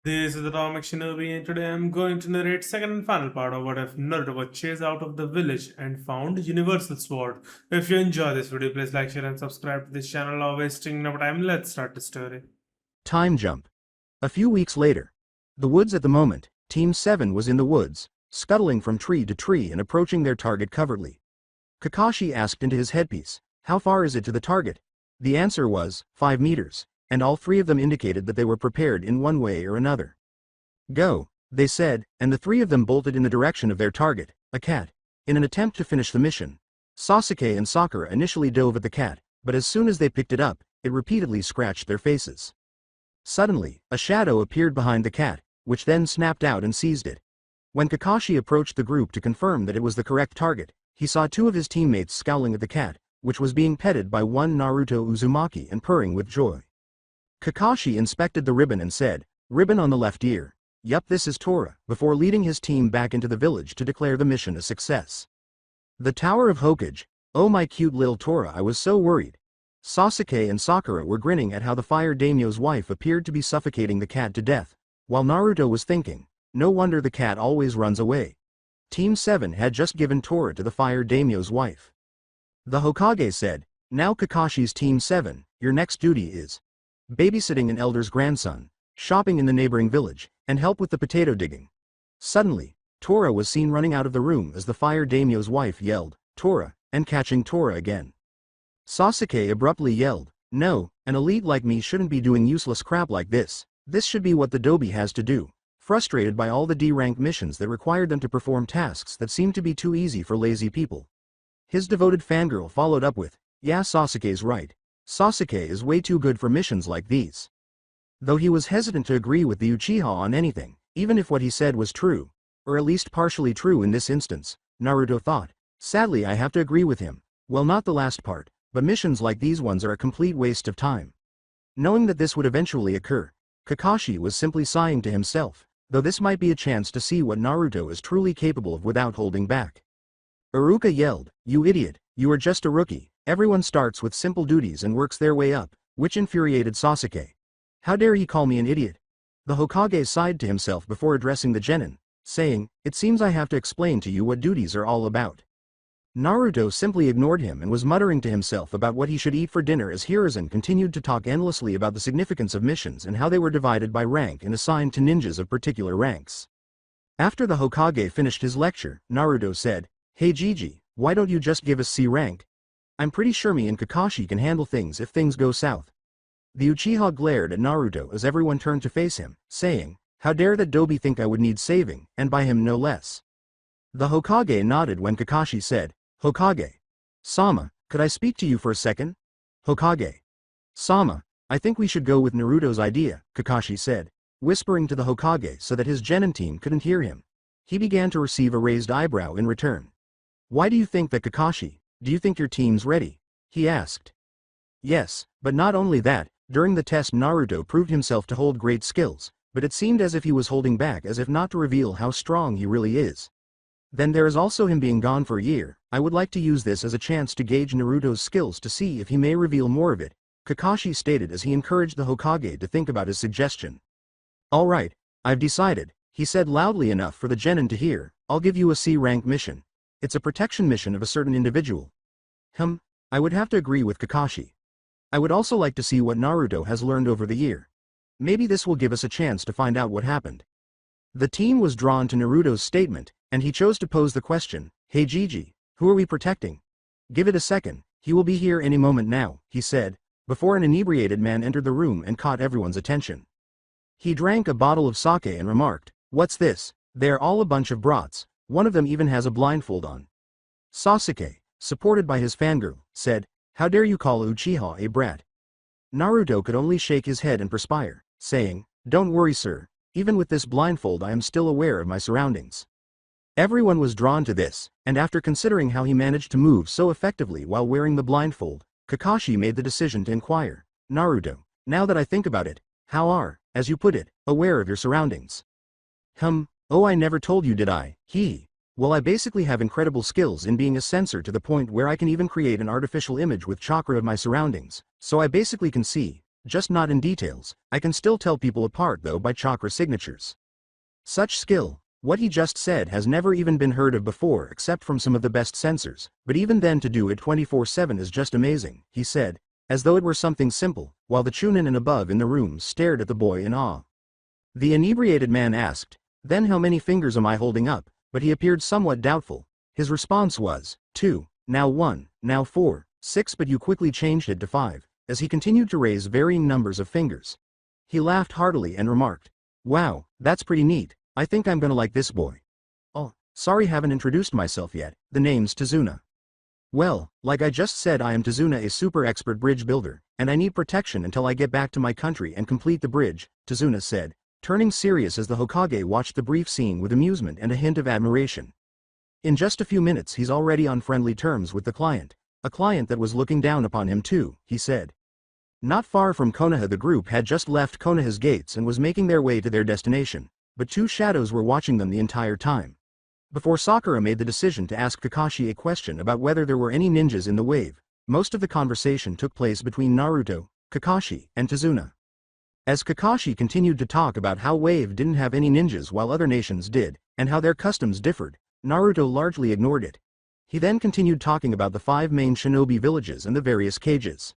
This is Atomic Shinobi, and today I'm going to narrate second and final part of what if Naruto was chased out of the village and found Universal Sword. If you enjoy this video, please like, share, and subscribe to this channel. Now wasting no time, let's start the story. Time jump. A few weeks later. The woods at the moment, Team 7 was in the woods, scuttling from tree to tree and approaching their target covertly. Kakashi asked into his headpiece, "How far is it to the target?" The answer was, 5 meters, and all three of them indicated that they were prepared in one way or another. "Go," they said, and the three of them bolted in the direction of their target, a cat. In an attempt to finish the mission, Sasuke and Sakura initially dove at the cat, but as soon as they picked it up, it repeatedly scratched their faces. Suddenly, a shadow appeared behind the cat, which then snapped out and seized it. When Kakashi approached the group to confirm that it was the correct target, he saw two of his teammates scowling at the cat, which was being petted by one Naruto Uzumaki and purring with joy. Kakashi inspected the ribbon and said, "Ribbon on the left ear. Yup, this is Tora," before leading his team back into the village to declare the mission a success. The Tower of Hokage. "Oh my cute little Tora, I was so worried." Sasuke and Sakura were grinning at how the fire daimyo's wife appeared to be suffocating the cat to death, while Naruto was thinking, no wonder the cat always runs away. Team 7 had just given Tora to the fire daimyo's wife. The Hokage said, "Now Kakashi's Team 7, your next duty is babysitting an elder's grandson, shopping in the neighboring village, and help with the potato digging." Suddenly, Tora was seen running out of the room as the fire daimyo's wife yelled, "Tora," and catching Tora again. Sasuke abruptly yelled, "No, an elite like me shouldn't be doing useless crap like this. This should be what the Dobi has to do," frustrated by all the D-rank missions that required them to perform tasks that seemed to be too easy for lazy people. His devoted fangirl followed up with, "Yeah, Sasuke's right. Sasuke is way too good for missions like these." Though he was hesitant to agree with the Uchiha on anything, even if what he said was true, or at least partially true in this instance, Naruto thought, "Sadly I have to agree with him. Well, not the last part, but missions like these ones are a complete waste of time." Knowing that this would eventually occur, Kakashi was simply sighing to himself, though this might be a chance to see what Naruto is truly capable of without holding back. Iruka yelled, "You idiot, you are just a rookie. Everyone starts with simple duties and works their way up," which infuriated Sasuke. "How dare he call me an idiot?" The Hokage sighed to himself before addressing the genin, saying, "It seems I have to explain to you what duties are all about." Naruto simply ignored him and was muttering to himself about what he should eat for dinner as Hiruzen continued to talk endlessly about the significance of missions and how they were divided by rank and assigned to ninjas of particular ranks. After the Hokage finished his lecture, Naruto said, "Hey Gigi, why don't you just give us C rank? I'm pretty sure me and Kakashi can handle things if things go south." The Uchiha glared at Naruto as everyone turned to face him, saying, "How dare that Dobi think I would need saving, and by him no less." The Hokage nodded when Kakashi said, "Hokage Sama, could I speak to you for a second?" "Hokage Sama, I think we should go with Naruto's idea," Kakashi said, whispering to the Hokage so that his genin team couldn't hear him. He began to receive a raised eyebrow in return. "Why do you think that, Kakashi? Do you think your team's ready?" he asked. Yes, but not only that, during the test Naruto proved himself to hold great skills, but it seemed as if he was holding back as if not to reveal how strong he really is. Then there is also him being gone for a year. I would like to use this as a chance to gauge Naruto's skills to see if he may reveal more of it, Kakashi stated as he encouraged the Hokage to think about his suggestion. "Alright, I've decided," he said loudly enough for the genin to hear. "I'll give you a C-rank mission. It's a protection mission of a certain individual." I would have to agree with Kakashi. I would also like to see what Naruto has learned over the year. Maybe this will give us a chance to find out what happened. The team was drawn to Naruto's statement, and he chose to pose the question, "Hey Gigi, who are we protecting?" "Give it a second, he will be here any moment now," he said, before an inebriated man entered the room and caught everyone's attention. He drank a bottle of sake and remarked, "What's this? They're all a bunch of brats, one of them even has a blindfold on." Sasuke, supported by his fangirl, said, "How dare you call Uchiha a brat?" Naruto could only shake his head and perspire, saying, "Don't worry sir, even with this blindfold I am still aware of my surroundings." Everyone was drawn to this, and after considering how he managed to move so effectively while wearing the blindfold, Kakashi made the decision to inquire, "Naruto, now that I think about it, how are, as you put it, aware of your surroundings?" Oh, I never told you, did I?" Well, I basically have incredible skills in being a sensor to the point where I can even create an artificial image with chakra of my surroundings, so I basically can see, just not in details. I can still tell people apart though by chakra signatures. Such skill. What he just said has never even been heard of before except from some of the best sensors, but even then to do it 24/7 is just amazing, he said, as though it were something simple, while the Chunin and above in the room stared at the boy in awe. The inebriated man asked, "Then how many fingers am I holding up?" But he appeared somewhat doubtful. His response was, 2, now 1, now 4, 6, but you quickly changed it to 5, as he continued to raise varying numbers of fingers. He laughed heartily and remarked, "Wow, that's pretty neat. I think I'm gonna like this boy. Oh, sorry haven't introduced myself yet, the name's Tazuna. Well, like I just said, I am Tazuna, a super expert bridge builder, and I need protection until I get back to my country and complete the bridge," Tazuna said, turning serious as the Hokage watched the brief scene with amusement and a hint of admiration. In just a few minutes he's already on friendly terms with the client, a client that was looking down upon him too, he said. Not far from Konoha, the group had just left Konoha's gates and was making their way to their destination, but two shadows were watching them the entire time. Before Sakura made the decision to ask Kakashi a question about whether there were any ninjas in the wave, most of the conversation took place between Naruto, Kakashi, and Tazuna. As Kakashi continued to talk about how Wave didn't have any ninjas while other nations did, and how their customs differed, Naruto largely ignored it. He then continued talking about the 5 main shinobi villages and the various cages.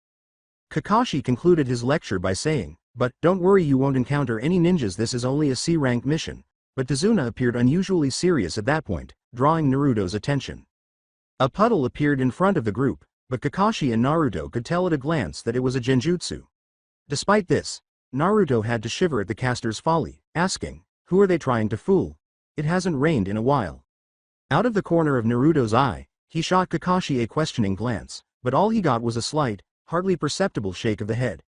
Kakashi concluded his lecture by saying, "But, don't worry, you won't encounter any ninjas, this is only a C-rank mission." But Tazuna appeared unusually serious at that point, drawing Naruto's attention. A puddle appeared in front of the group, but Kakashi and Naruto could tell at a glance that it was a genjutsu. Despite this, Naruto had to shiver at the caster's folly, asking, "Who are they trying to fool? It hasn't rained in a while." Out of the corner of Naruto's eye, he shot Kakashi a questioning glance, but all he got was a slight, hardly perceptible shake of the head.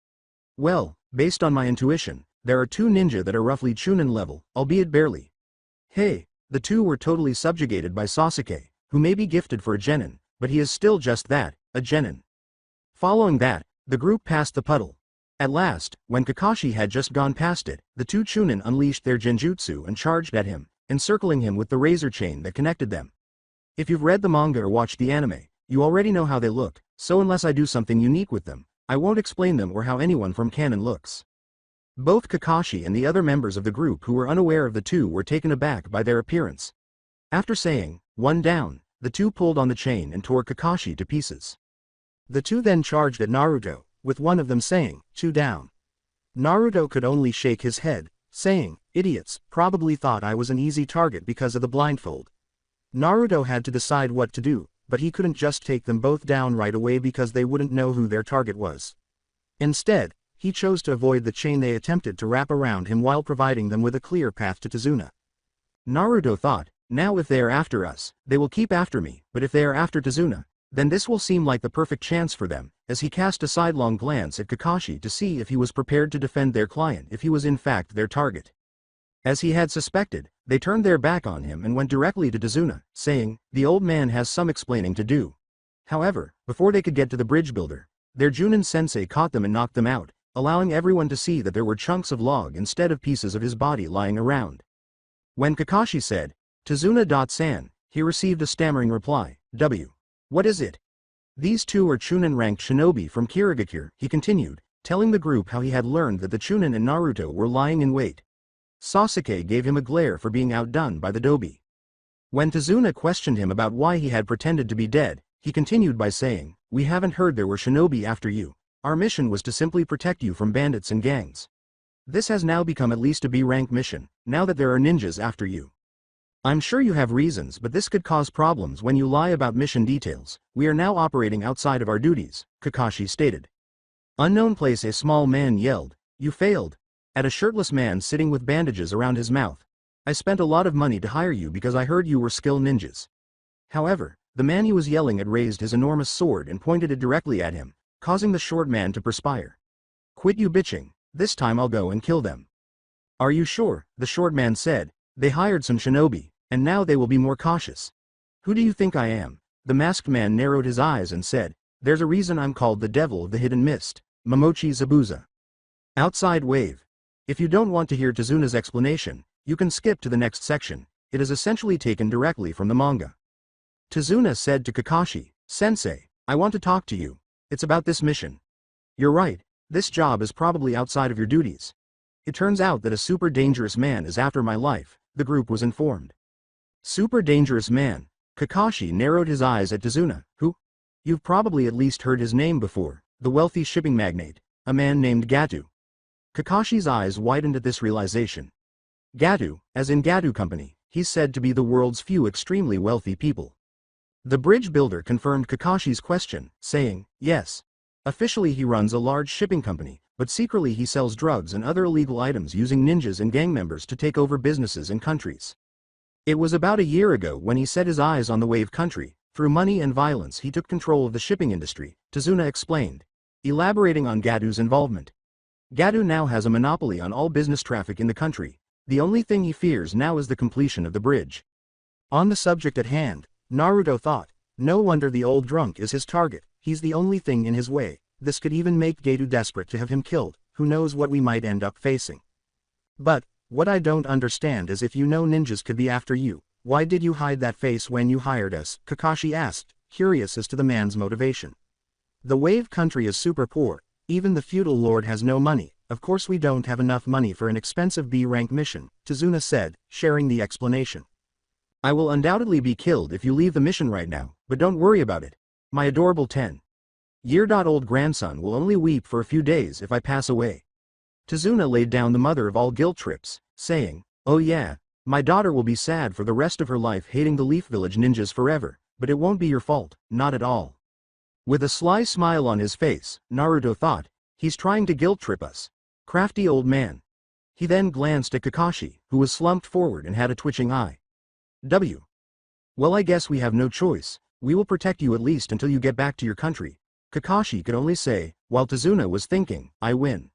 "Well, based on my intuition, there are 2 ninja that are roughly Chunin level, albeit barely." Hey, the 2 were totally subjugated by Sasuke, who may be gifted for a genin, but he is still just that, a genin. Following that, the group passed the puddle. At last, when Kakashi had just gone past it, the 2 Chunin unleashed their genjutsu and charged at him, encircling him with the razor chain that connected them. If you've read the manga or watched the anime, you already know how they look, so unless I do something unique with them, I won't explain them or how anyone from canon looks. Both Kakashi and the other members of the group who were unaware of the 2 were taken aback by their appearance. After saying, "One down," the 2 pulled on the chain and tore Kakashi to pieces. The 2 then charged at Naruto, with one of them saying, "2 down." Naruto could only shake his head, saying, "Idiots, probably thought I was an easy target because of the blindfold." Naruto had to decide what to do, but he couldn't just take them both down right away because they wouldn't know who their target was. Instead, he chose to avoid the chain they attempted to wrap around him while providing them with a clear path to Tazuna. Naruto thought, "Now if they are after us, they will keep after me, but if they are after Tazuna, then this will seem like the perfect chance for them," as he cast a sidelong glance at Kakashi to see if he was prepared to defend their client if he was in fact their target. As he had suspected, they turned their back on him and went directly to Tazuna, saying, "The old man has some explaining to do." However, before they could get to the bridge builder, their Junin sensei caught them and knocked them out, allowing everyone to see that there were chunks of log instead of pieces of his body lying around. When Kakashi said, "Tazuna-san," he received a stammering reply, "W. What is it?" "These 2 are Chunin-ranked shinobi from Kirigakure," he continued, telling the group how he had learned that the Chunin and Naruto were lying in wait. Sasuke gave him a glare for being outdone by the Dobi. When Tazuna questioned him about why he had pretended to be dead, he continued by saying, "We haven't heard there were shinobi after you. Our mission was to simply protect you from bandits and gangs. This has now become at least a B-rank mission, now that there are ninjas after you. I'm sure you have reasons, but this could cause problems when you lie about mission details. We are now operating outside of our duties," Kakashi stated. Unknown place. A small man yelled, "You failed," at a shirtless man sitting with bandages around his mouth. "I spent a lot of money to hire you because I heard you were skilled ninjas." However, the man he was yelling at raised his enormous sword and pointed it directly at him, causing the short man to perspire. "Quit you bitching, this time I'll go and kill them." "Are you sure?" the short man said. "They hired some shinobi, and now they will be more cautious." "Who do you think I am?" The masked man narrowed his eyes and said, "There's a reason I'm called the Devil of the Hidden Mist, Momochi Zabuza." Outside Wave. If you don't want to hear Tazuna's explanation, you can skip to the next section. It is essentially taken directly from the manga. Tazuna said to Kakashi, "Sensei, I want to talk to you. It's about this mission." "You're right, This job is probably outside of your duties. It turns out that a super dangerous man is after my life, the group was informed. Super dangerous man. Kakashi narrowed his eyes at Tazuna, who? You've probably at least heard his name before, the wealthy shipping magnate, a man named Gatu. Kakashi's eyes widened at this realization. Gatu, as in Gatu Company, he's said to be the world's few extremely wealthy people. The bridge builder confirmed Kakashi's question, saying, yes. Officially he runs a large shipping company, but secretly he sells drugs and other illegal items using ninjas and gang members to take over businesses and countries. It was about a year ago when he set his eyes on the wave country. Through money and violence he took control of the shipping industry, Tazuna explained, elaborating on Gatu's involvement. Gatu now has a monopoly on all business traffic in the country. The only thing he fears now is the completion of the bridge. On the subject at hand, Naruto thought, no wonder the old drunk is his target, he's the only thing in his way. This could even make Gatu desperate to have him killed, who knows what we might end up facing. But, what I don't understand is if you know ninjas could be after you, why did you hide that face when you hired us? Kakashi asked, curious as to the man's motivation. The wave country is super poor, even the feudal lord has no money, of course we don't have enough money for an expensive B-rank mission, Tazuna said, sharing the explanation. I will undoubtedly be killed if you leave the mission right now, but don't worry about it. My adorable 10-year-old grandson will only weep for a few days if I pass away. Tazuna laid down the mother of all guilt trips, saying, oh yeah, my daughter will be sad for the rest of her life hating the Leaf Village ninjas forever, but it won't be your fault, not at all. With a sly smile on his face, Naruto thought, he's trying to guilt trip us. Crafty old man. He then glanced at Kakashi, who was slumped forward and had a twitching eye. Well, I guess we have no choice, we will protect you at least until you get back to your country. Kakashi could only say, while Tazuna was thinking, I win.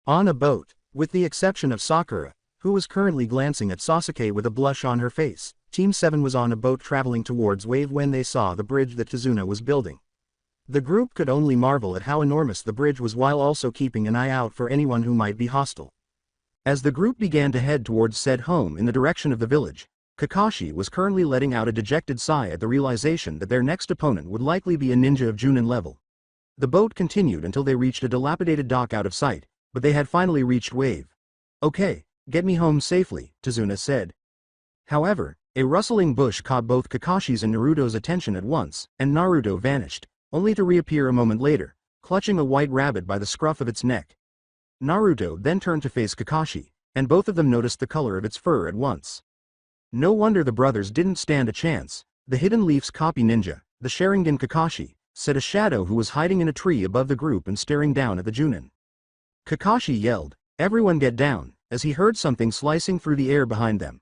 On a boat, with the exception of Sakura, who was currently glancing at Sasuke with a blush on her face, Team 7 was on a boat traveling towards Wave when they saw the bridge that Tazuna was building. The group could only marvel at how enormous the bridge was while also keeping an eye out for anyone who might be hostile. As the group began to head towards said home in the direction of the village, Kakashi was currently letting out a dejected sigh at the realization that their next opponent would likely be a ninja of Junin level. The boat continued until they reached a dilapidated dock out of sight, but they had finally reached Wave. Okay, get me home safely, Tazuna said. However, a rustling bush caught both Kakashi's and Naruto's attention at once, and Naruto vanished, only to reappear a moment later, clutching a white rabbit by the scruff of its neck. Naruto then turned to face Kakashi, and both of them noticed the color of its fur at once. No wonder the brothers didn't stand a chance. The Hidden Leaf's copy ninja, the Sharingan Kakashi, said a shadow who was hiding in a tree above the group and staring down at the Junin. Kakashi yelled, everyone get down, as he heard something slicing through the air behind them.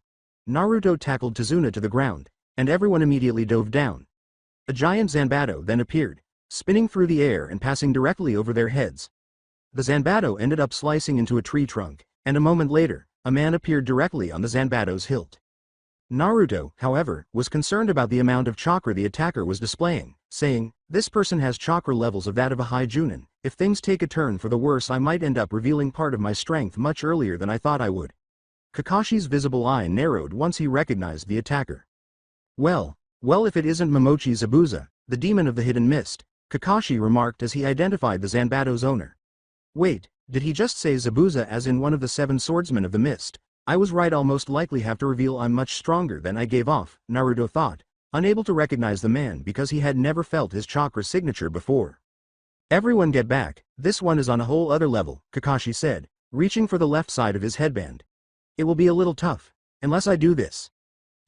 Naruto tackled Tazuna to the ground, and everyone immediately dove down. A giant Zanbato then appeared, spinning through the air and passing directly over their heads. The Zanbato ended up slicing into a tree trunk, and a moment later, a man appeared directly on the Zanbato's hilt. Naruto, however, was concerned about the amount of chakra the attacker was displaying, saying, this person has chakra levels of that of a high Junin. If things take a turn for the worse I might end up revealing part of my strength much earlier than I thought I would. Kakashi's visible eye narrowed once he recognized the attacker. Well, if it isn't Momochi Zabuza, the demon of the hidden mist, Kakashi remarked as he identified the Zanbato's owner. Wait, did he just say Zabuza as in one of the 7 swordsmen of the mist? I was right, I'll most likely have to reveal I'm much stronger than I gave off, Naruto thought, unable to recognize the man because he had never felt his chakra signature before. Everyone get back, this one is on a whole other level, Kakashi said, reaching for the left side of his headband. It will be a little tough, unless I do this.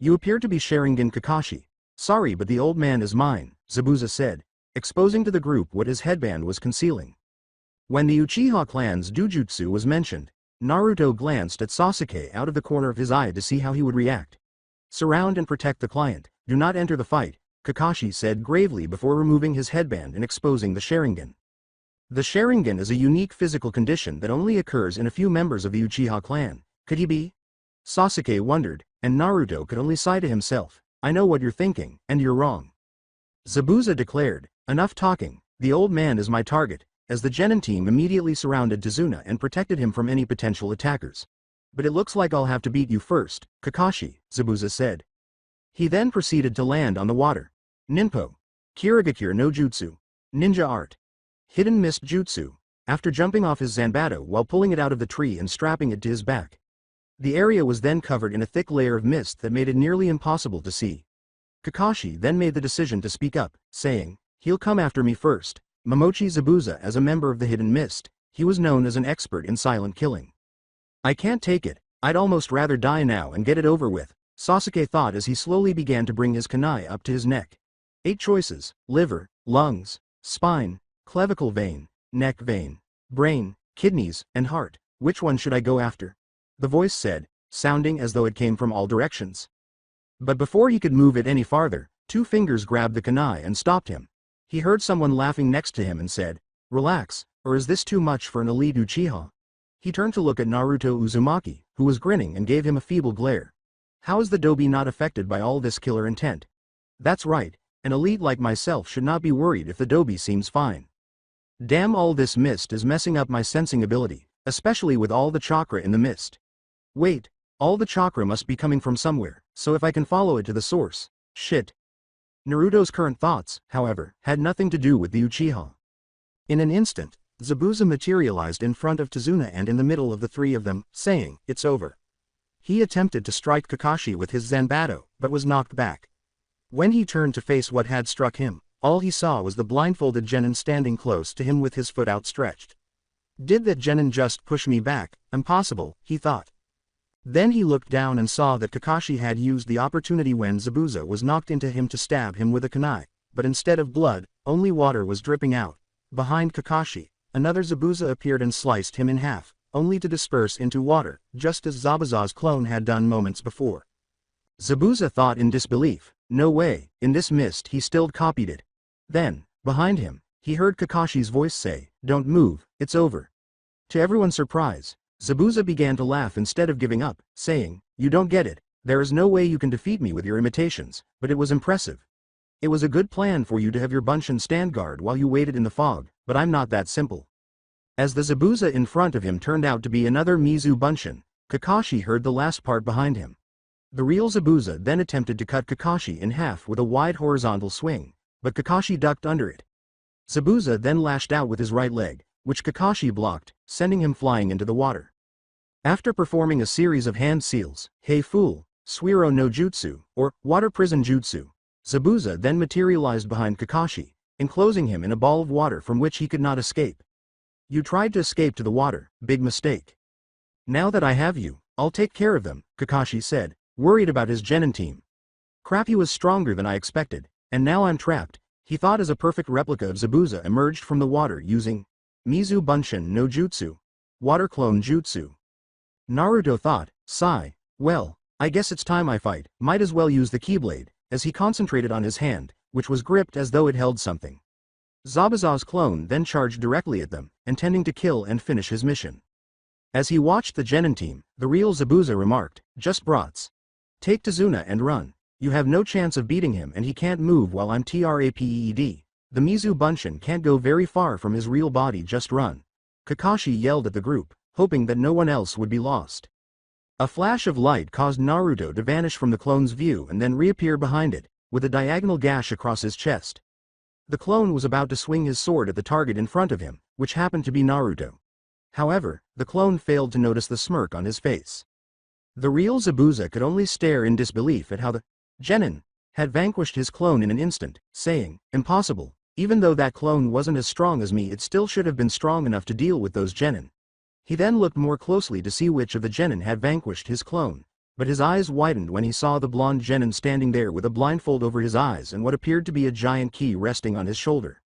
You appear to be Sharingan Kakashi. Sorry, but the old man is mine, Zabuza said, exposing to the group what his headband was concealing. When the Uchiha clan's Dujutsu was mentioned, Naruto glanced at Sasuke out of the corner of his eye to see how he would react. Surround and protect the client, do not enter the fight, Kakashi said gravely before removing his headband and exposing the Sharingan. The Sharingan is a unique physical condition that only occurs in a few members of the Uchiha clan. Could he be? Sasuke wondered, and Naruto could only sigh to himself, I know what you're thinking, and you're wrong. Zabuza declared, enough talking, the old man is my target, as the Genin team immediately surrounded Tazuna and protected him from any potential attackers. But it looks like I'll have to beat you first, Kakashi, Zabuza said. He then proceeded to land on the water. Ninpo. Kirigakure no Jutsu. Ninja Art. Hidden Mist Jutsu. after jumping off his Zanbato while pulling it out of the tree and strapping it to his back. The area was then covered in a thick layer of mist that made it nearly impossible to see. Kakashi then made the decision to speak up, saying, "He'll come after me first." Momochi Zabuza, as a member of the Hidden Mist, he was known as an expert in silent killing. "I can't take it, I'd almost rather die now and get it over with," Sasuke thought as he slowly began to bring his kunai up to his neck. 8 choices: liver, lungs, spine, clavicle vein, neck vein, brain, kidneys, and heart. Which one should I go after? The voice said, sounding as though it came from all directions. But before he could move it any farther, 2 fingers grabbed the kunai and stopped him. He heard someone laughing next to him and said, "Relax, or is this too much for an elite Uchiha?" He turned to look at Naruto Uzumaki, who was grinning and gave him a feeble glare. How is the Dobi not affected by all this killer intent? That's right, an elite like myself should not be worried if the Dobi seems fine. Damn, all this mist is messing up my sensing ability, especially with all the chakra in the mist. Wait, all the chakra must be coming from somewhere, so if I can follow it to the source, shit. Naruto's current thoughts, however, had nothing to do with the Uchiha. In an instant, Zabuza materialized in front of Tazuna and in the middle of the 3 of them, saying, "It's over." He attempted to strike Kakashi with his Zanbato, but was knocked back. When he turned to face what had struck him, all he saw was the blindfolded genin standing close to him with his foot outstretched. Did that genin just push me back? Impossible, he thought. Then he looked down and saw that Kakashi had used the opportunity when Zabuza was knocked into him to stab him with a kunai, but instead of blood, only water was dripping out. Behind Kakashi, another Zabuza appeared and sliced him in half, only to disperse into water, just as Zabuza's clone had done moments before. Zabuza thought in disbelief, no way, in this mist he still copied it. Then, behind him, he heard Kakashi's voice say, "Don't move, it's over." To everyone's surprise, Zabuza began to laugh instead of giving up, saying, "You don't get it, there is no way you can defeat me with your imitations, but it was impressive. It was a good plan for you to have your Bunshin stand guard while you waited in the fog, but I'm not that simple." As the Zabuza in front of him turned out to be another Mizu Bunshin, Kakashi heard the last part behind him. The real Zabuza then attempted to cut Kakashi in half with a wide horizontal swing, but Kakashi ducked under it. Zabuza then lashed out with his right leg, which Kakashi blocked, sending him flying into the water. After performing a series of hand seals, Hey Fool, Suiro no Jutsu, or Water Prison Jutsu, Zabuza then materialized behind Kakashi, enclosing him in a ball of water from which he could not escape. "You tried to escape to the water, big mistake. Now that I have you, I'll take care of them," Kakashi said, worried about his genin team. "Crap, he was stronger than I expected, and now I'm trapped," he thought as a perfect replica of Zabuza emerged from the water using Mizu Bunshin no Jutsu, Water Clone Jutsu. Naruto thought, sigh, well, I guess it's time I fight, might as well use the Keyblade, as he concentrated on his hand, which was gripped as though it held something. Zabuza's clone then charged directly at them, intending to kill and finish his mission. As he watched the genin team, the real Zabuza remarked, "Just brats. Take Tazuna and run. You have no chance of beating him and he can't move while I'm trapped. The Mizu Bunshin can't go very far from his real body, just run." Kakashi yelled at the group, hoping that no one else would be lost. A flash of light caused Naruto to vanish from the clone's view and then reappear behind it, with a diagonal gash across his chest. The clone was about to swing his sword at the target in front of him, which happened to be Naruto. However, the clone failed to notice the smirk on his face. The real Zabuza could only stare in disbelief at how the genin had vanquished his clone in an instant, saying, "Impossible, even though that clone wasn't as strong as me, it still should have been strong enough to deal with those genin." He then looked more closely to see which of the genin had vanquished his clone, but his eyes widened when he saw the blonde genin standing there with a blindfold over his eyes and what appeared to be a giant key resting on his shoulder.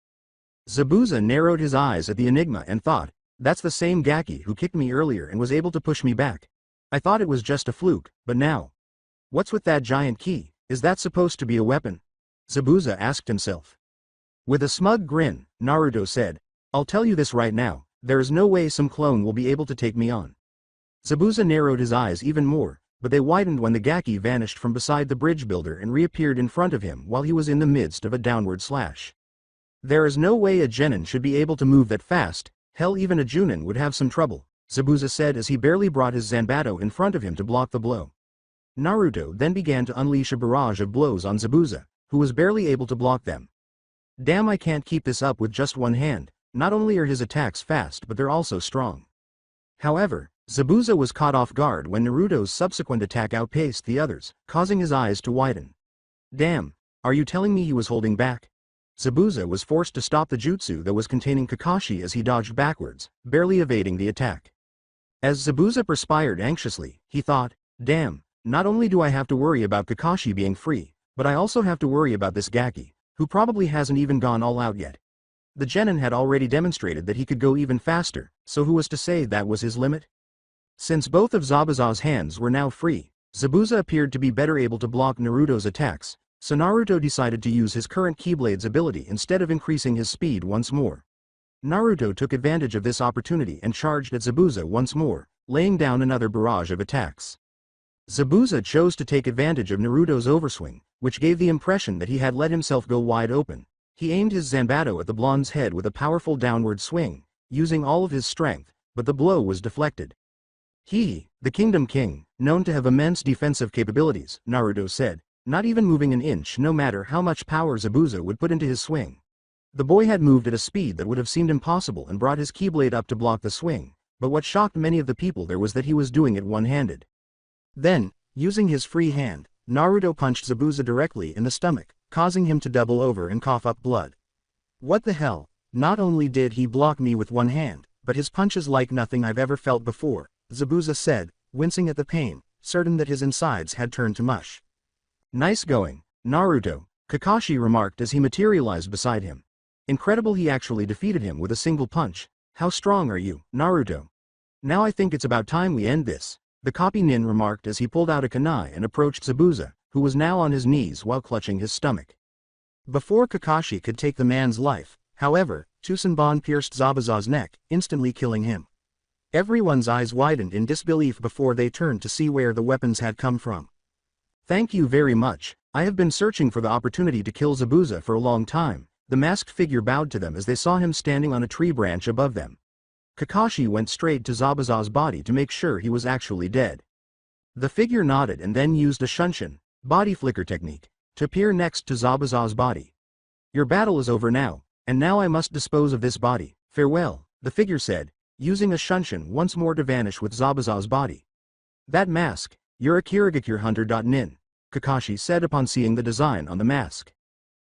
Zabuza narrowed his eyes at the enigma and thought, "That's the same Gaki who kicked me earlier and was able to push me back. I thought it was just a fluke, but now. What's with that giant key? Is that supposed to be a weapon?" Zabuza asked himself. With a smug grin, Naruto said, "I'll tell you this right now, there is no way some clone will be able to take me on." Zabuza narrowed his eyes even more, but they widened when the Gaki vanished from beside the bridge builder and reappeared in front of him while he was in the midst of a downward slash. "There is no way a genin should be able to move that fast, hell, even a Junin would have some trouble," Zabuza said as he barely brought his Zanbato in front of him to block the blow. Naruto then began to unleash a barrage of blows on Zabuza, who was barely able to block them. "Damn, I can't keep this up with just one hand," Not only are his attacks fast but they're also strong. However, Zabuza was caught off guard when Naruto's subsequent attack outpaced the others, causing his eyes to widen. Damn, are you telling me he was holding back? Zabuza was forced to stop the jutsu that was containing Kakashi as he dodged backwards, barely evading the attack. As Zabuza perspired anxiously, he thought, damn, not only do I have to worry about Kakashi being free, but I also have to worry about this Gaki, who probably hasn't even gone all out yet. The genin had already demonstrated that he could go even faster, so who was to say that was his limit? Since both of Zabuza's hands were now free, Zabuza appeared to be better able to block Naruto's attacks, so Naruto decided to use his current Keyblade's ability instead of increasing his speed once more. Naruto took advantage of this opportunity and charged at Zabuza once more, laying down another barrage of attacks. Zabuza chose to take advantage of Naruto's overswing, which gave the impression that he had let himself go wide open. He aimed his Zanbato at the blonde's head with a powerful downward swing, using all of his strength, but the blow was deflected. He, the Kingdom King, known to have immense defensive capabilities, Naruto said, not even moving an inch no matter how much power Zabuza would put into his swing. The boy had moved at a speed that would have seemed impossible and brought his Keyblade up to block the swing, but what shocked many of the people there was that he was doing it one-handed. Then, using his free hand, Naruto punched Zabuza directly in the stomach, causing him to double over and cough up blood. What the hell? Not only did he block me with one hand, but his punch is like nothing I've ever felt before, Zabuza said, wincing at the pain, certain that his insides had turned to mush. Nice going, Naruto, Kakashi remarked as he materialized beside him. Incredible, he actually defeated him with a single punch. How strong are you, Naruto? Now I think it's about time we end this, the copy nin remarked as he pulled out a kunai and approached Zabuza, who was now on his knees while clutching his stomach. Before Kakashi could take the man's life, however, Tsusenbon pierced Zabuza's neck, instantly killing him. Everyone's eyes widened in disbelief before they turned to see where the weapons had come from. Thank you very much, I have been searching for the opportunity to kill Zabuza for a long time. The masked figure bowed to them as they saw him standing on a tree branch above them. Kakashi went straight to Zabuza's body to make sure he was actually dead. The figure nodded and then used a shunshin, body flicker technique, to appear next to Zabuza's body. Your battle is over now, and now I must dispose of this body. Farewell, the figure said, using a shunshin once more to vanish with Zabuza's body. That mask, you're a Kirigakure Hunter.nin, Kakashi said upon seeing the design on the mask.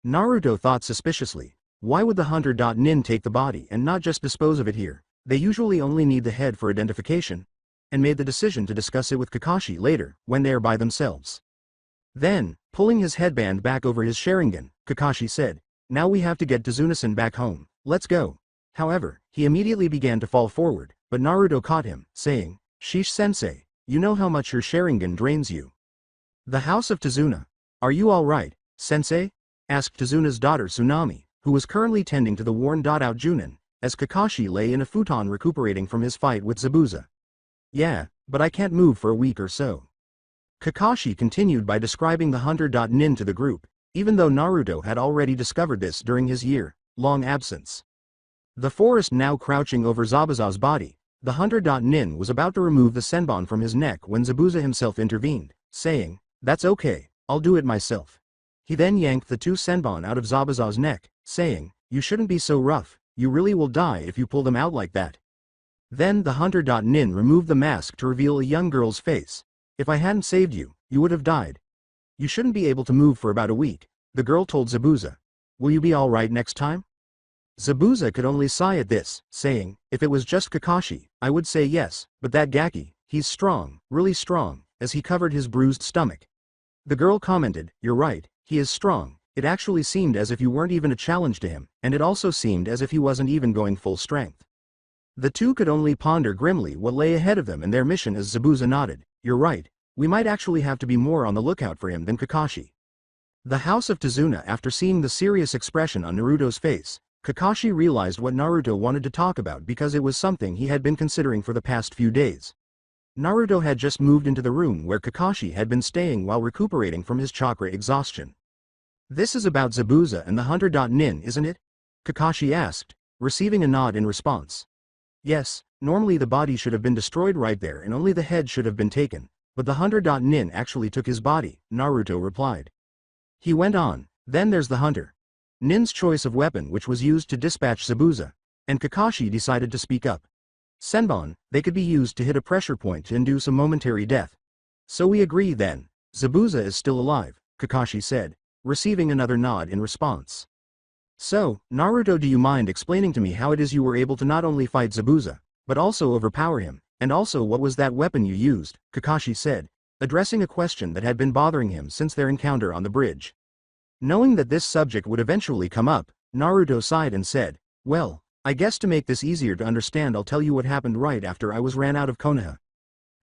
Naruto thought suspiciously, why would the Hunter.nin take the body and not just dispose of it here? They usually only need the head for identification, and made the decision to discuss it with Kakashi later, when they are by themselves. Then, pulling his headband back over his Sharingan, Kakashi said, now we have to get Tsunasen back home, let's go. However, he immediately began to fall forward, but Naruto caught him, saying, Shish-sensei, you know how much your Sharingan drains you. The house of Tazuna. Are you alright, sensei? Asked Tazuna's daughter Tsunami, who was currently tending to the worn-out Junin, as Kakashi lay in a futon recuperating from his fight with Zabuza. Yeah, but I can't move for a week or so. Kakashi continued by describing the Hunter.nin to the group, even though Naruto had already discovered this during his year-long absence. The forest now crouching over Zabuza's body, the Hunter.nin was about to remove the senbon from his neck when Zabuza himself intervened, saying, that's okay, I'll do it myself. He then yanked the two senbon out of Zabuza's neck, saying, you shouldn't be so rough, you really will die if you pull them out like that. Then the Hunter.nin removed the mask to reveal a young girl's face. If I hadn't saved you, you would have died. You shouldn't be able to move for about a week, the girl told Zabuza. Will you be alright next time? Zabuza could only sigh at this, saying, if it was just Kakashi, I would say yes, but that Gaki, he's strong, really strong, as he covered his bruised stomach. The girl commented, you're right, he is strong. It actually seemed as if you weren't even a challenge to him, and it also seemed as if he wasn't even going full strength. The two could only ponder grimly what lay ahead of them and their mission as Zabuza nodded, you're right, we might actually have to be more on the lookout for him than Kakashi. The house of Tazuna. After seeing the serious expression on Naruto's face, Kakashi realized what Naruto wanted to talk about because it was something he had been considering for the past few days. Naruto had just moved into the room where Kakashi had been staying while recuperating from his chakra exhaustion. This is about Zabuza and the Hunter.nin, isn't it? Kakashi asked, receiving a nod in response. Yes, normally the body should have been destroyed right there and only the head should have been taken, but the Hunter.nin actually took his body, Naruto replied. He went on, then there's the Hunter. Nin's choice of weapon which was used to dispatch Zabuza. and Kakashi decided to speak up. Senbon, they could be used to hit a pressure point to induce a momentary death. So we agree then. Zabuza is still alive, Kakashi said, receiving another nod in response. So, Naruto, do you mind explaining to me how it is you were able to not only fight Zabuza, but also overpower him, and also what was that weapon you used, Kakashi said, addressing a question that had been bothering him since their encounter on the bridge. Knowing that this subject would eventually come up, Naruto sighed and said, well, I guess to make this easier to understand I'll tell you what happened right after I was ran out of Konoha.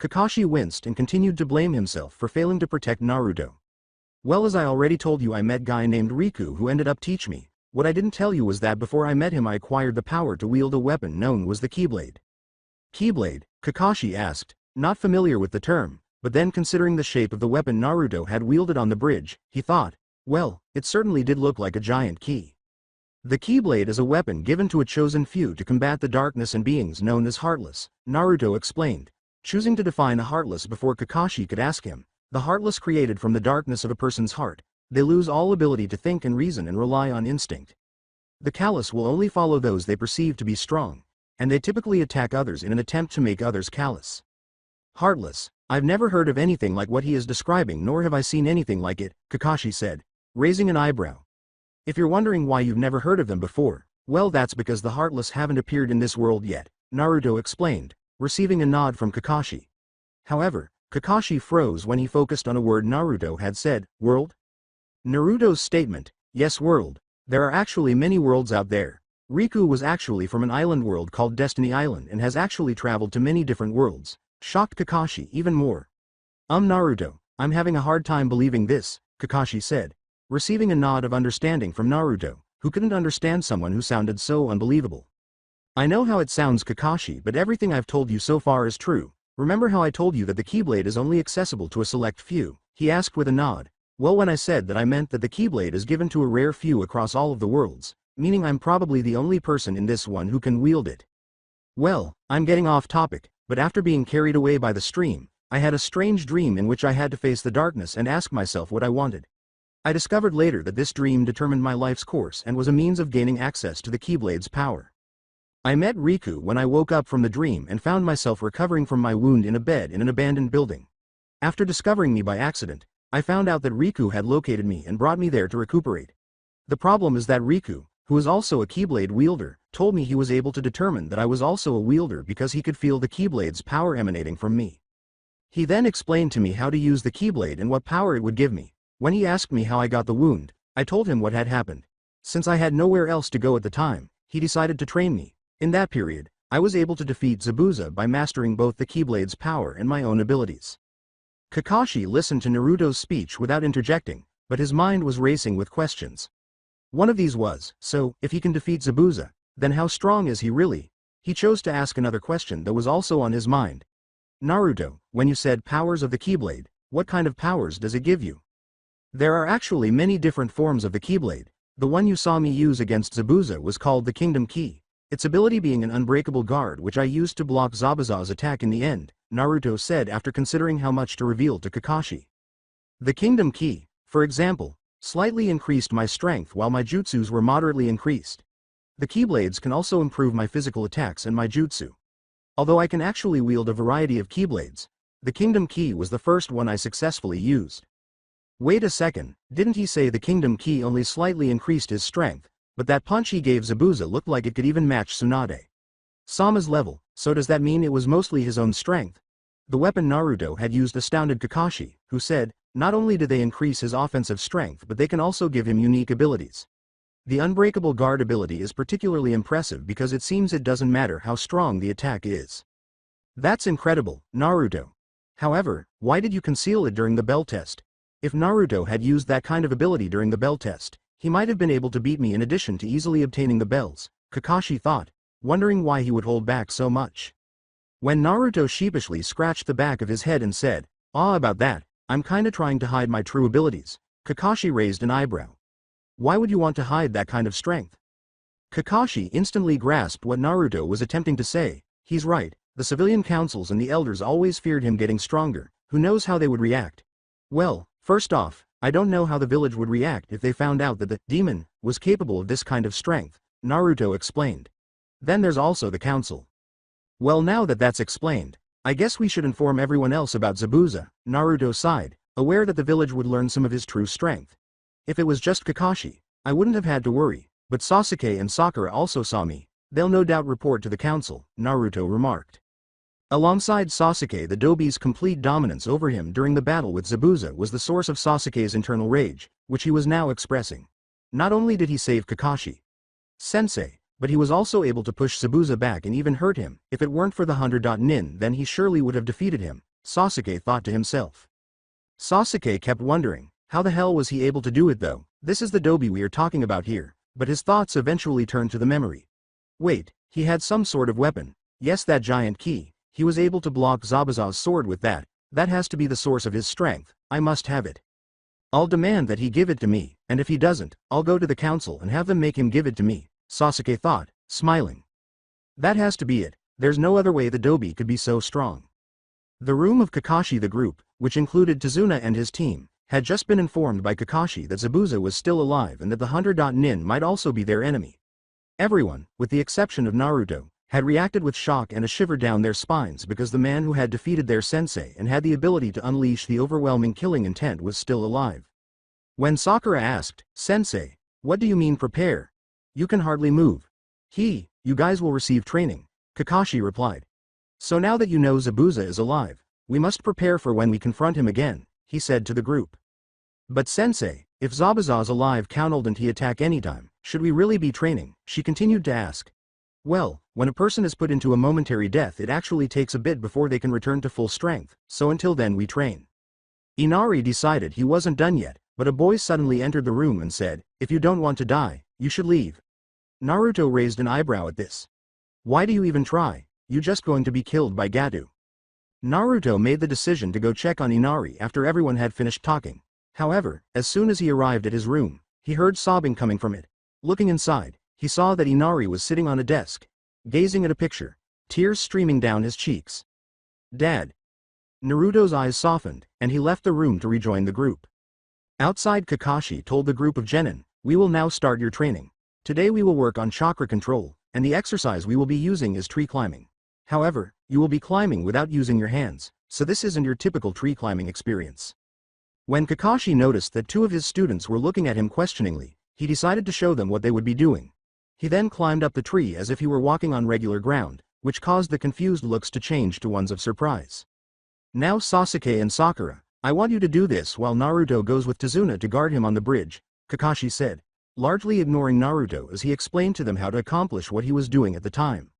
Kakashi winced and continued to blame himself for failing to protect Naruto. Well, as I already told you, I met guy named Riku who ended up teach me. What I didn't tell you was that before I met him I acquired the power to wield a weapon known as the Keyblade. Keyblade? Kakashi asked, not familiar with the term, but then considering the shape of the weapon Naruto had wielded on the bridge, he thought, well, it certainly did look like a giant key. The Keyblade is a weapon given to a chosen few to combat the darkness and beings known as Heartless, Naruto explained, choosing to define a Heartless before Kakashi could ask him. The Heartless created from the darkness of a person's heart. They lose all ability to think and reason and rely on instinct. The Callous will only follow those they perceive to be strong, and they typically attack others in an attempt to make others callous. Heartless? I've never heard of anything like what he is describing, nor have I seen anything like it, Kakashi said, raising an eyebrow. If you're wondering why you've never heard of them before, well, that's because the Heartless haven't appeared in this world yet, Naruto explained, receiving a nod from Kakashi. However, Kakashi froze when he focused on a word Naruto had said, world? Naruto's statement, yes, world. There are actually many worlds out there. Riku was actually from an island world called Destiny Island and has actually traveled to many different worlds, shocked Kakashi even more. Naruto, I'm having a hard time believing this, Kakashi said, receiving a nod of understanding from Naruto, who couldn't understand someone who sounded so unbelievable. I know how it sounds, Kakashi, but everything I've told you so far is true. Remember how I told you that the Keyblade is only accessible to a select few? He asked with a nod. Well, when I said that I meant that the Keyblade is given to a rare few across all of the worlds, meaning I'm probably the only person in this one who can wield it. Well, I'm getting off topic, but after being carried away by the stream, I had a strange dream in which I had to face the darkness and ask myself what I wanted. I discovered later that this dream determined my life's course and was a means of gaining access to the Keyblade's power. I met Riku when I woke up from the dream and found myself recovering from my wound in a bed in an abandoned building. After discovering me by accident, I found out that Riku had located me and brought me there to recuperate. The problem is that Riku, who is also a Keyblade wielder, told me he was able to determine that I was also a wielder because he could feel the Keyblade's power emanating from me. He then explained to me how to use the Keyblade and what power it would give me. When he asked me how I got the wound, I told him what had happened. Since I had nowhere else to go at the time, he decided to train me. In that period, I was able to defeat Zabuza by mastering both the Keyblade's power and my own abilities. Kakashi listened to Naruto's speech without interjecting, but his mind was racing with questions. One of these was, so, if he can defeat Zabuza, then how strong is he really? He chose to ask another question that was also on his mind. Naruto, when you said powers of the Keyblade, what kind of powers does it give you? There are actually many different forms of the Keyblade. The one you saw me use against Zabuza was called the Kingdom Key, its ability being an unbreakable guard which I used to block Zabuza's attack in the end, Naruto said after considering how much to reveal to Kakashi. The Kingdom Key, for example, slightly increased my strength while my jutsus were moderately increased. The Keyblades can also improve my physical attacks and my jutsu. Although I can actually wield a variety of Keyblades, the Kingdom Key was the first one I successfully used. Wait a second, didn't he say the Kingdom Key only slightly increased his strength, but that punch he gave Zabuza looked like it could even match Tsunade Sama's level, so does that mean it was mostly his own strength? The weapon Naruto had used astounded Kakashi, who said, not only did they increase his offensive strength but they can also give him unique abilities. The unbreakable guard ability is particularly impressive because it seems it doesn't matter how strong the attack is. That's incredible, Naruto. However, why did you conceal it during the bell test? If Naruto had used that kind of ability during the bell test, he might have been able to beat me in addition to easily obtaining the bells, Kakashi thought, wondering why he would hold back so much. When Naruto sheepishly scratched the back of his head and said, about that, I'm kinda trying to hide my true abilities, Kakashi raised an eyebrow. Why would you want to hide that kind of strength? Kakashi instantly grasped what Naruto was attempting to say. He's right, the civilian councils and the elders always feared him getting stronger, who knows how they would react. Well, first off, I don't know how the village would react if they found out that the demon was capable of this kind of strength, Naruto explained. Then there's also the council. Well, now that that's explained, I guess we should inform everyone else about Zabuza, Naruto sighed, aware that the village would learn some of his true strength. If it was just Kakashi, I wouldn't have had to worry, but Sasuke and Sakura also saw me. They'll no doubt report to the council, Naruto remarked. Alongside Sasuke, the Dobi's complete dominance over him during the battle with Zabuza was the source of Sasuke's internal rage, which he was now expressing. Not only did he save Kakashi Sensei, but he was also able to push Zabuza back and even hurt him. If it weren't for the 100 Nin, then he surely would have defeated him, Sasuke thought to himself. Sasuke kept wondering, how the hell was he able to do it though? This is the Dobi we are talking about here, but his thoughts eventually turned to the memory. Wait, he had some sort of weapon. Yes, that giant key. He was able to block Zabuza's sword with that. That has to be the source of his strength. I must have it. I'll demand that he give it to me, and if he doesn't, I'll go to the council and have them make him give it to me, Sasuke thought, smiling. That has to be it. There's no other way the Dobi could be so strong. The room of Kakashi. The group, which included Tazuna and his team, had just been informed by Kakashi that Zabuza was still alive and that the 100 Nin might also be their enemy. Everyone, with the exception of Naruto, had reacted with shock and a shiver down their spines because the man who had defeated their sensei and had the ability to unleash the overwhelming killing intent was still alive. When Sakura asked, "Sensei, what do you mean prepare? You can hardly move." You guys will receive training," Kakashi replied. "So now that you know Zabuza is alive, we must prepare for when we confront him again," he said to the group. "But sensei, if Zabuza's alive, can't he attack anytime? Should we really be training?" she continued to ask. "Well, when a person is put into a momentary death, it actually takes a bit before they can return to full strength, so until then we train." Inari decided he wasn't done yet, but a boy suddenly entered the room and said, "If you don't want to die, you should leave." Naruto raised an eyebrow at this. "Why do you even try? You just going to be killed by Gato." Naruto made the decision to go check on Inari after everyone had finished talking. However, as soon as he arrived at his room, he heard sobbing coming from it. Looking inside, he saw that Inari was sitting on a desk, gazing at a picture, tears streaming down his cheeks. "Dad." Naruto's eyes softened, and he left the room to rejoin the group. Outside, Kakashi told the group of genin, "We will now start your training. Today we will work on chakra control, and the exercise we will be using is tree climbing. However, you will be climbing without using your hands, so this isn't your typical tree climbing experience." When Kakashi noticed that two of his students were looking at him questioningly, he decided to show them what they would be doing. He then climbed up the tree as if he were walking on regular ground, which caused the confused looks to change to ones of surprise. "Now Sasuke and Sakura, I want you to do this while Naruto goes with Tazuna to guard him on the bridge," Kakashi said, largely ignoring Naruto as he explained to them how to accomplish what he was doing at the time.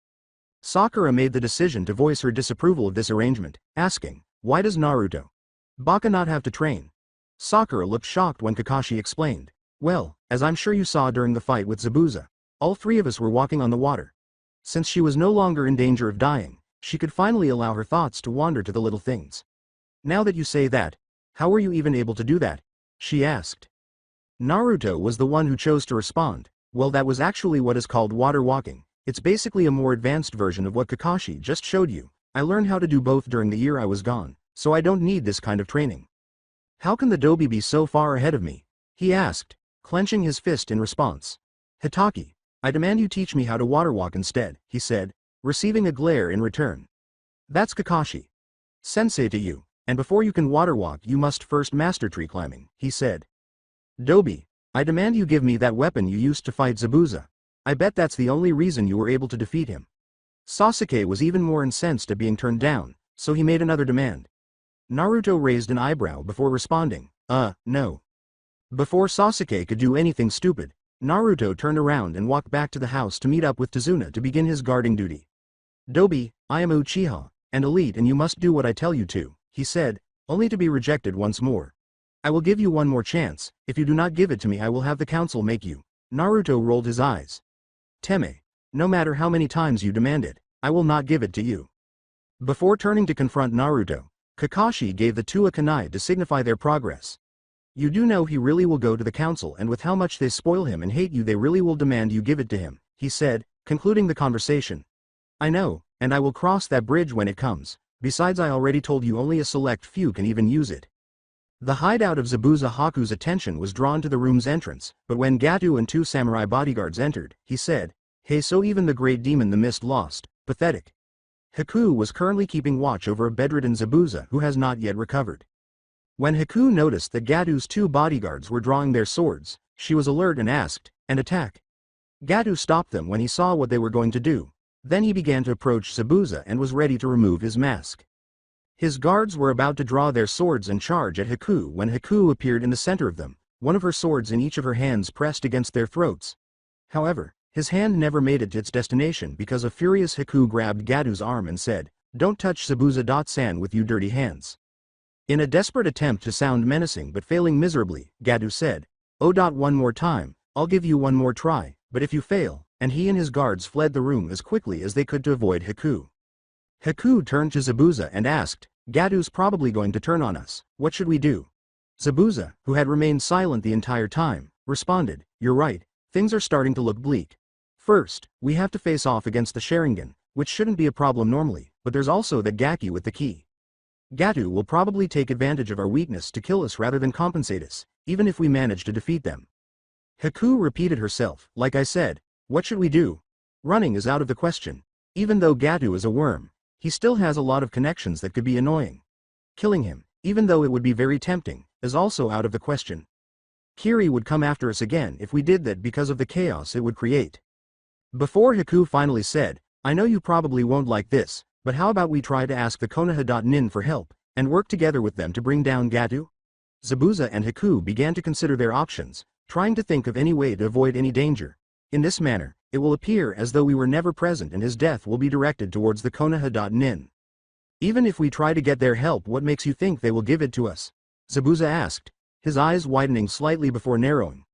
Sakura made the decision to voice her disapproval of this arrangement, asking, "Why does Naruto Baka not have to train?" Sakura looked shocked when Kakashi explained, "Well, as I'm sure you saw during the fight with Zabuza, all three of us were walking on the water. Since she was no longer in danger of dying, she could finally allow her thoughts to wander to the little things. Now that you say that, how were you even able to do that?" she asked. Naruto was the one who chose to respond. "Well, that was actually what is called water walking. It's basically a more advanced version of what Kakashi just showed you. I learned how to do both during the year I was gone, so I don't need this kind of training." "How can the Dobi be so far ahead of me?" he asked, clenching his fist in response. "Hitaki, I demand you teach me how to water walk instead," he said, receiving a glare in return. "That's Kakashi Sensei to you, and before you can water walk you must first master tree climbing," he said. "Dobi, I demand you give me that weapon you used to fight Zabuza. I bet that's the only reason you were able to defeat him." Sasuke was even more incensed at being turned down, so he made another demand. Naruto raised an eyebrow before responding, no." Before Sasuke could do anything stupid, Naruto turned around and walked back to the house to meet up with Tazuna to begin his guarding duty. "Dobi, I am Uchiha, and elite, and you must do what I tell you to," he said, only to be rejected once more. "I will give you one more chance. If you do not give it to me, I will have the council make you." Naruto rolled his eyes. "Teme, no matter how many times you demand it, I will not give it to you." Before turning to confront Naruto, Kakashi gave the two a kunai to signify their progress. "You do know he really will go to the council, and with how much they spoil him and hate you, they really will demand you give it to him," he said, concluding the conversation. "I know, and I will cross that bridge when it comes. Besides, I already told you only a select few can even use it." The hideout of Zabuza Haku's attention was drawn to the room's entrance, but when Gato and two samurai bodyguards entered, he said, Hey, so even the great demon the mist lost. Pathetic. Haku was currently keeping watch over a bedridden Zabuza who has not yet recovered. When Haku noticed that Gadu's 2 bodyguards were drawing their swords, she was alert and asked, "And attack?" Gadu stopped them when he saw what they were going to do. Then he began to approach Zabuza and was ready to remove his mask. His guards were about to draw their swords and charge at Haku when Haku appeared in the center of them, one of her swords in each of her hands pressed against their throats. However, his hand never made it to its destination because a furious Haku grabbed Gadu's arm and said, "Don't touch Zabuza-san with you dirty hands." In a desperate attempt to sound menacing but failing miserably, Gadu said, "Oh, one more time, I'll give you one more try, but if you fail," and he and his guards fled the room as quickly as they could to avoid Haku. Haku turned to Zabuza and asked, "Gadu's probably going to turn on us, what should we do?" Zabuza, who had remained silent the entire time, responded, "You're right, things are starting to look bleak. First, we have to face off against the Sharingan, which shouldn't be a problem normally, but there's also the Gaki with the key. Gatu will probably take advantage of our weakness to kill us rather than compensate us, even if we manage to defeat them." Haku repeated herself, "Like I said, what should we do? Running is out of the question. Even though Gatu is a worm, he still has a lot of connections that could be annoying. Killing him, even though it would be very tempting, is also out of the question. Kiri would come after us again if we did that because of the chaos it would create." Before Haku finally said, "I know you probably won't like this, but how about we try to ask the Konoha.nin for help, and work together with them to bring down Gatu?" Zabuza and Haku began to consider their options, trying to think of any way to avoid any danger. In this manner, it will appear as though we were never present and his death will be directed towards the Konoha.nin. "Even if we try to get their help, what makes you think they will give it to us?" Zabuza asked, his eyes widening slightly before narrowing.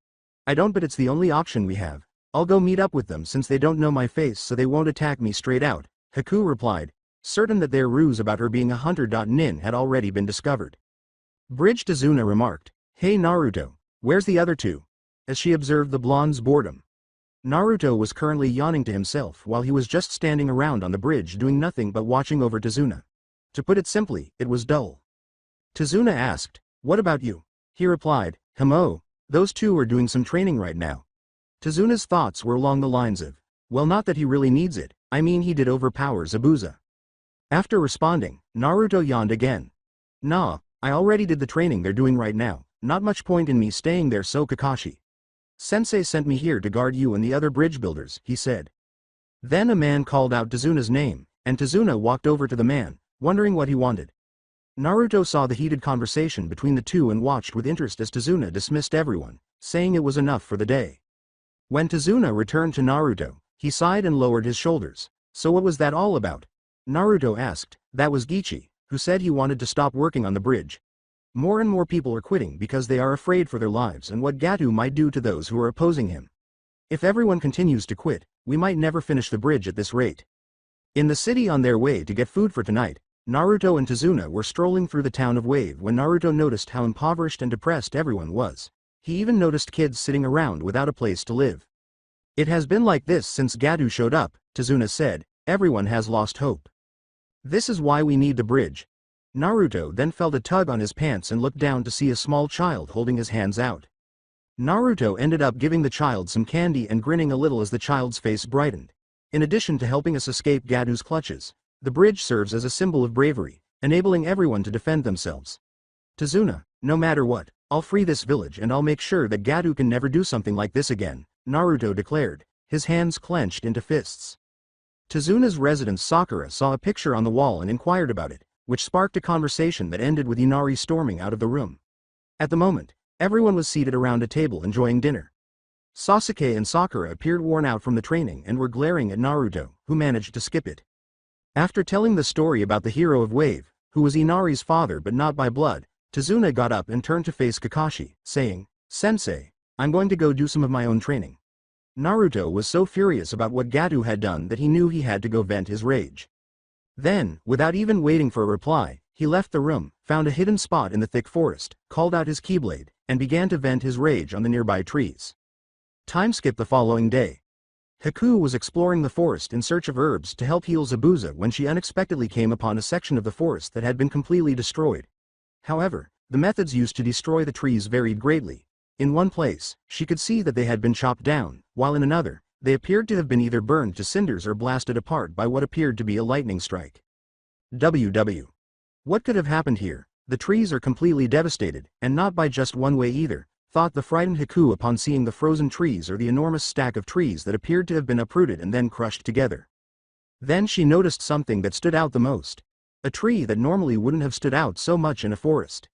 "I don't, but it's the only option we have. I'll go meet up with them since they don't know my face so they won't attack me straight out," Haku replied, certain that their ruse about her being a hunter.nin had already been discovered. Bridge Tazuna remarked, "Hey Naruto, where's the other two?" as she observed the blonde's boredom. Naruto was currently yawning to himself while he was just standing around on the bridge doing nothing but watching over Tazuna. To put it simply, it was dull. Tazuna asked, "What about you?" He replied, "Oh, those two are doing some training right now." Tazuna's thoughts were along the lines of, well, not that he really needs it, I mean he did overpower Zabuza. After responding, Naruto yawned again. "Nah, I already did the training they're doing right now, not much point in me staying there, so Kakashi Sensei sent me here to guard you and the other bridge builders," he said. Then a man called out Tazuna's name, and Tazuna walked over to the man, wondering what he wanted. Naruto saw the heated conversation between the two and watched with interest as Tazuna dismissed everyone, saying it was enough for the day. When Tazuna returned to Naruto, he sighed and lowered his shoulders. "So what was that all about?" Naruto asked. "That was Gichi, who said he wanted to stop working on the bridge. More and more people are quitting because they are afraid for their lives and what Gatu might do to those who are opposing him. If everyone continues to quit, we might never finish the bridge at this rate." In the city on their way to get food for tonight, Naruto and Tazuna were strolling through the town of Wave when Naruto noticed how impoverished and depressed everyone was. He even noticed kids sitting around without a place to live. "It has been like this since Gadu showed up," Tazuna said. "Everyone has lost hope. This is why we need the bridge." Naruto then felt a tug on his pants and looked down to see a small child holding his hands out. Naruto ended up giving the child some candy and grinning a little as the child's face brightened. In addition to helping us escape Gadu's clutches, the bridge serves as a symbol of bravery, enabling everyone to defend themselves. "Tazuna, no matter what, I'll free this village and I'll make sure that Gadu can never do something like this again," Naruto declared, his hands clenched into fists. Tazuna's resident Sakura saw a picture on the wall and inquired about it, which sparked a conversation that ended with Inari storming out of the room. At the moment, everyone was seated around a table enjoying dinner. Sasuke and Sakura appeared worn out from the training and were glaring at Naruto, who managed to skip it. After telling the story about the hero of Wave, who was Inari's father but not by blood, Tazuna got up and turned to face Kakashi, saying, "Sensei, I'm going to go do some of my own training." Naruto was so furious about what Gadu had done that he knew he had to go vent his rage. Then, without even waiting for a reply, he left the room, found a hidden spot in the thick forest, called out his keyblade, and began to vent his rage on the nearby trees. Time skip the following day. Haku was exploring the forest in search of herbs to help heal Zabuza when she unexpectedly came upon a section of the forest that had been completely destroyed. However, the methods used to destroy the trees varied greatly. In one place, she could see that they had been chopped down, while in another, They appeared to have been either burned to cinders or blasted apart by what appeared to be a lightning strike. WW. What could have happened here? The trees are completely devastated, and not by just one way either, thought the frightened Haku upon seeing the frozen trees or the enormous stack of trees that appeared to have been uprooted and then crushed together. Then she noticed something that stood out the most. A tree that normally wouldn't have stood out so much in a forest.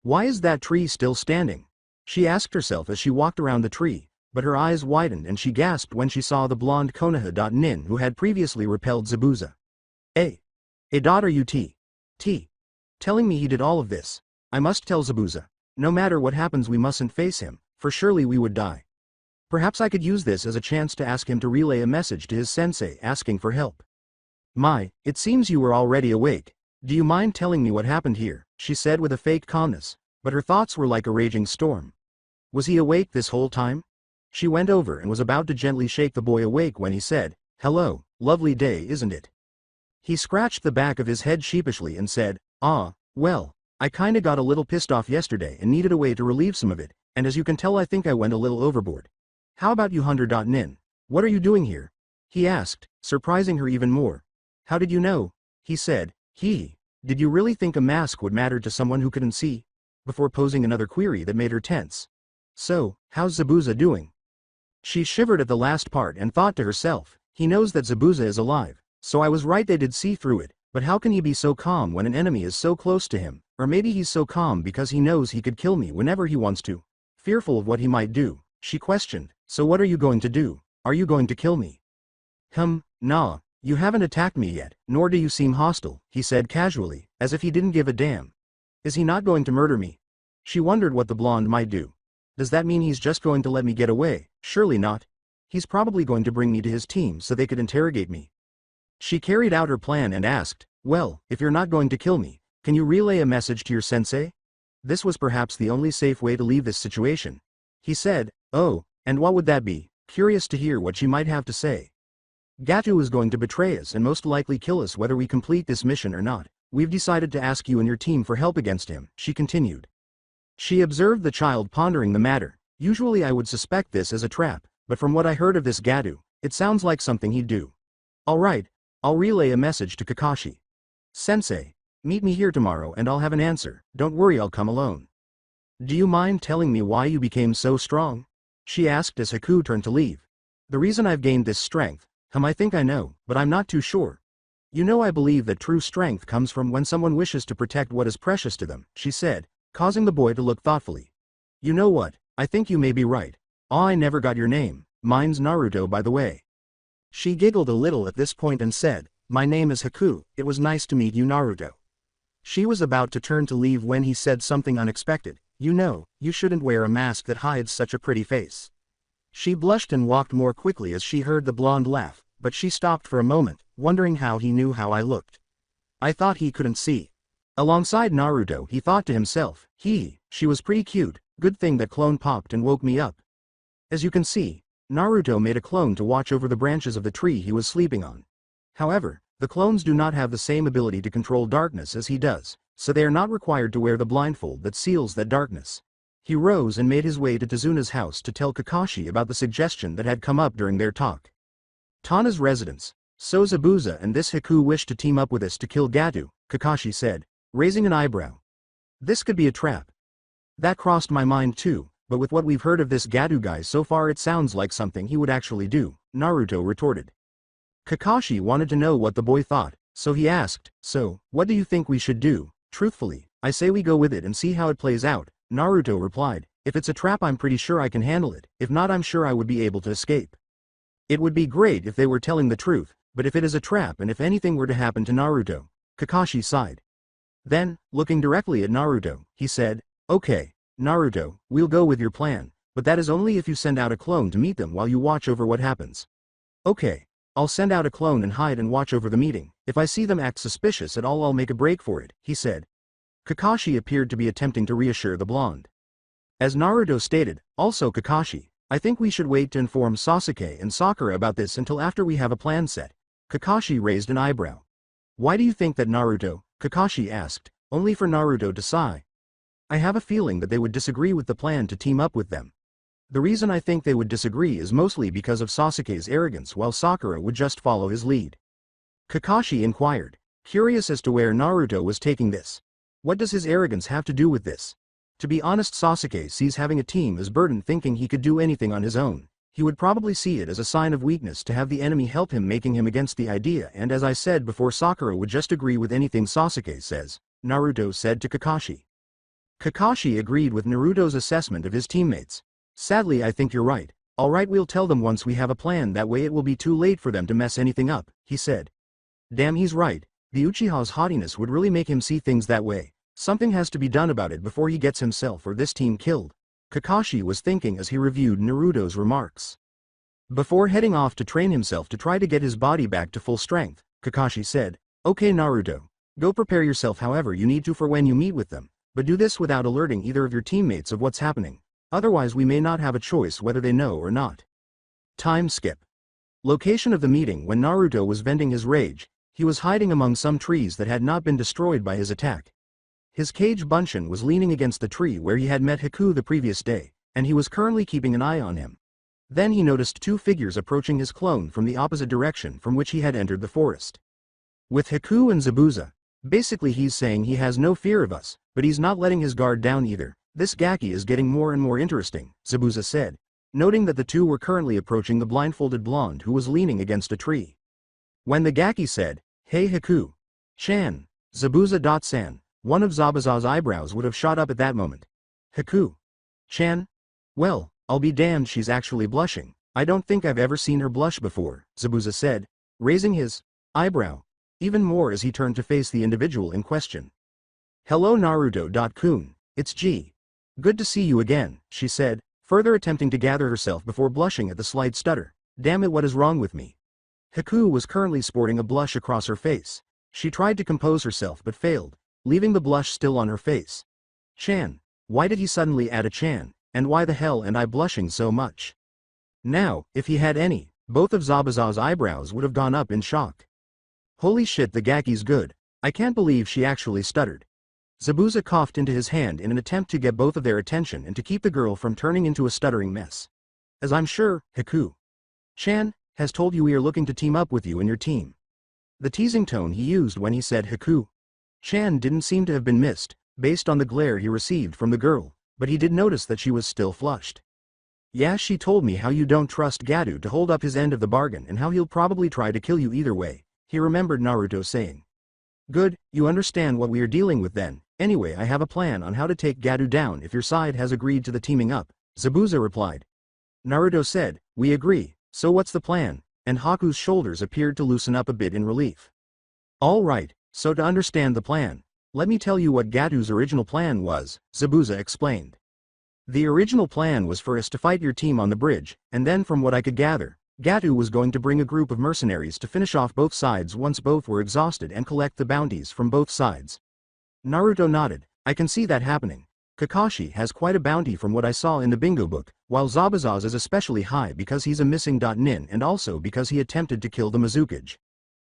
Why is that tree still standing? She asked herself as she walked around the tree, but her eyes widened and she gasped when she saw the blonde Konoha.nin who had previously repelled Zabuza. A daughter T. Telling me he did all of this. I must tell Zabuza. No matter what happens we mustn't face him, for surely we would die. Perhaps I could use this as a chance to ask him to relay a message to his sensei asking for help. My, it seems you were already awake. Do you mind telling me what happened here? She said with a fake calmness, but her thoughts were like a raging storm. Was he awake this whole time? She went over and was about to gently shake the boy awake when he said, "Hello, lovely day isn't it?" He scratched the back of his head sheepishly and said, Well, I kinda got a little pissed off yesterday and needed a way to relieve some of it, and as you can tell I think I went a little overboard. How about you Hunter.nin? What are you doing here? He asked, surprising her even more. How did you know? He said, did you really think a mask would matter to someone who couldn't see? Before posing another query that made her tense. So, how's Zabuza doing? She shivered at the last part and thought to herself, he knows that Zabuza is alive, so I was right they did see through it, but how can he be so calm when an enemy is so close to him, or maybe he's so calm because he knows he could kill me whenever he wants to. Fearful of what he might do, she questioned, so what are you going to do? Are you going to kill me? Nah, you haven't attacked me yet, nor do you seem hostile, he said casually, as if he didn't give a damn. Is he not going to murder me? She wondered what the blonde might do. Does that mean he's just going to let me get away? Surely not. He's probably going to bring me to his team so they could interrogate me. She carried out her plan and asked, well, if you're not going to kill me, can you relay a message to your sensei? This was perhaps the only safe way to leave this situation. He said, oh, and what would that be? Curious to hear what she might have to say. Gatu is going to betray us and most likely kill us whether we complete this mission or not. We've decided to ask you and your team for help against him, she continued. She observed the child pondering the matter. Usually I would suspect this as a trap, but from what I heard of this Gatu, it sounds like something he'd do. Alright, I'll relay a message to Kakashi. Sensei, meet me here tomorrow and I'll have an answer, don't worry I'll come alone. Do you mind telling me why you became so strong? She asked as Haku turned to leave. The reason I've gained this strength, I think I know, but I'm not too sure. You know I believe that true strength comes from when someone wishes to protect what is precious to them, she said, causing the boy to look thoughtfully. You know what, I think you may be right. I never got your name, mine's Naruto by the way. She giggled a little at this point and said, my name is Haku, it was nice to meet you Naruto. She was about to turn to leave when he said something unexpected, you know, you shouldn't wear a mask that hides such a pretty face. She blushed and walked more quickly as she heard the blonde laugh, but she stopped for a moment, wondering how he knew how I looked. I thought he couldn't see. Alongside Naruto he thought to himself, she was pretty cute, good thing that clone popped and woke me up. As you can see, Naruto made a clone to watch over the branches of the tree he was sleeping on. However, the clones do not have the same ability to control darkness as he does, so they are not required to wear the blindfold that seals that darkness. He rose and made his way to Tazuna's house to tell Kakashi about the suggestion that had come up during their talk. Tana's residence. So Zabuza and this Haku wish to team up with us to kill Gatu, Kakashi said, raising an eyebrow. This could be a trap. That crossed my mind too, but with what we've heard of this Gatu guy so far it sounds like something he would actually do, Naruto retorted. Kakashi wanted to know what the boy thought, so he asked, so, what do you think we should do? Truthfully, I say we go with it and see how it plays out, Naruto replied. If it's a trap I'm pretty sure I can handle it, if not I'm sure I would be able to escape. It would be great if they were telling the truth, but if it is a trap and if anything were to happen to Naruto, Kakashi sighed. Then, looking directly at Naruto, he said, okay, Naruto, we'll go with your plan, but that is only if you send out a clone to meet them while you watch over what happens. Okay, I'll send out a clone and hide and watch over the meeting. If I see them act suspicious at all I'll make a break for it, he said. Kakashi appeared to be attempting to reassure the blonde. As Naruto stated, also Kakashi, I think we should wait to inform Sasuke and Sakura about this until after we have a plan set. Kakashi raised an eyebrow. Why do you think that Naruto? Kakashi asked, only for Naruto to sigh. I have a feeling that they would disagree with the plan to team up with them. The reason I think they would disagree is mostly because of Sasuke's arrogance while Sakura would just follow his lead. Kakashi inquired, curious as to where Naruto was taking this. What does his arrogance have to do with this? To be honest, Sasuke sees having a team as burden, thinking he could do anything on his own. He would probably see it as a sign of weakness to have the enemy help him, making him against the idea, and as I said before, Sakura would just agree with anything Sasuke says, Naruto said to Kakashi. Kakashi agreed with Naruto's assessment of his teammates. Sadly, I think you're right. Alright, we'll tell them once we have a plan, that way it will be too late for them to mess anything up, he said. Damn, he's right. The Uchiha's haughtiness would really make him see things that way. Something has to be done about it before he gets himself or this team killed. Kakashi was thinking as he reviewed Naruto's remarks. Before heading off to train himself to try to get his body back to full strength, Kakashi said, "Okay Naruto, go prepare yourself however you need to for when you meet with them, but do this without alerting either of your teammates of what's happening. Otherwise we may not have a choice whether they know or not." Time skip. Location of the meeting. When Naruto was venting his rage, he was hiding among some trees that had not been destroyed by his attack. His Kage Bunshin was leaning against the tree where he had met Haku the previous day, and he was currently keeping an eye on him. Then he noticed two figures approaching his clone from the opposite direction from which he had entered the forest. With Haku and Zabuza, basically he's saying he has no fear of us, but he's not letting his guard down either. This Gaki is getting more and more interesting, Zabuza said, noting that the two were currently approaching the blindfolded blonde who was leaning against a tree. When the Gaki said, "Hey Haku Chan, Zabuza-san," one of Zabuza's eyebrows would have shot up at that moment. Haku Chan? Well, I'll be damned, she's actually blushing. I don't think I've ever seen her blush before, Zabuza said, raising his eyebrow even more as he turned to face the individual in question. "Hello Naruto-kun, it's G. Good to see you again," she said, further attempting to gather herself before blushing at the slight stutter. Damn it, what is wrong with me? Haku was currently sporting a blush across her face. She tried to compose herself but failed, leaving the blush still on her face. Chan. Why did he suddenly add a Chan, and why the hell am I blushing so much? Now, if he had any, both of Zabuza's eyebrows would have gone up in shock. Holy shit, the Gaki's good. I can't believe she actually stuttered. Zabuza coughed into his hand in an attempt to get both of their attention and to keep the girl from turning into a stuttering mess. As I'm sure, Haku Chan has told you, we are looking to team up with you and your team. The teasing tone he used when he said Haku Chan didn't seem to have been missed, based on the glare he received from the girl, but he did notice that she was still flushed. Yeah, she told me how you don't trust Gato to hold up his end of the bargain and how he'll probably try to kill you either way, he remembered Naruto saying. Good, you understand what we are dealing with then. Anyway, I have a plan on how to take Gato down if your side has agreed to the teaming up, Zabuza replied. Naruto said, we agree, so what's the plan? And Haku's shoulders appeared to loosen up a bit in relief. All right, so to understand the plan, let me tell you what Gato's original plan was, Zabuza explained. The original plan was for us to fight your team on the bridge, and then from what I could gather, Gato was going to bring a group of mercenaries to finish off both sides once both were exhausted and collect the bounties from both sides. Naruto nodded, I can see that happening. Kakashi has quite a bounty from what I saw in the bingo book, while Zabuza's is especially high because he's a missing nin and also because he attempted to kill the Mizukage.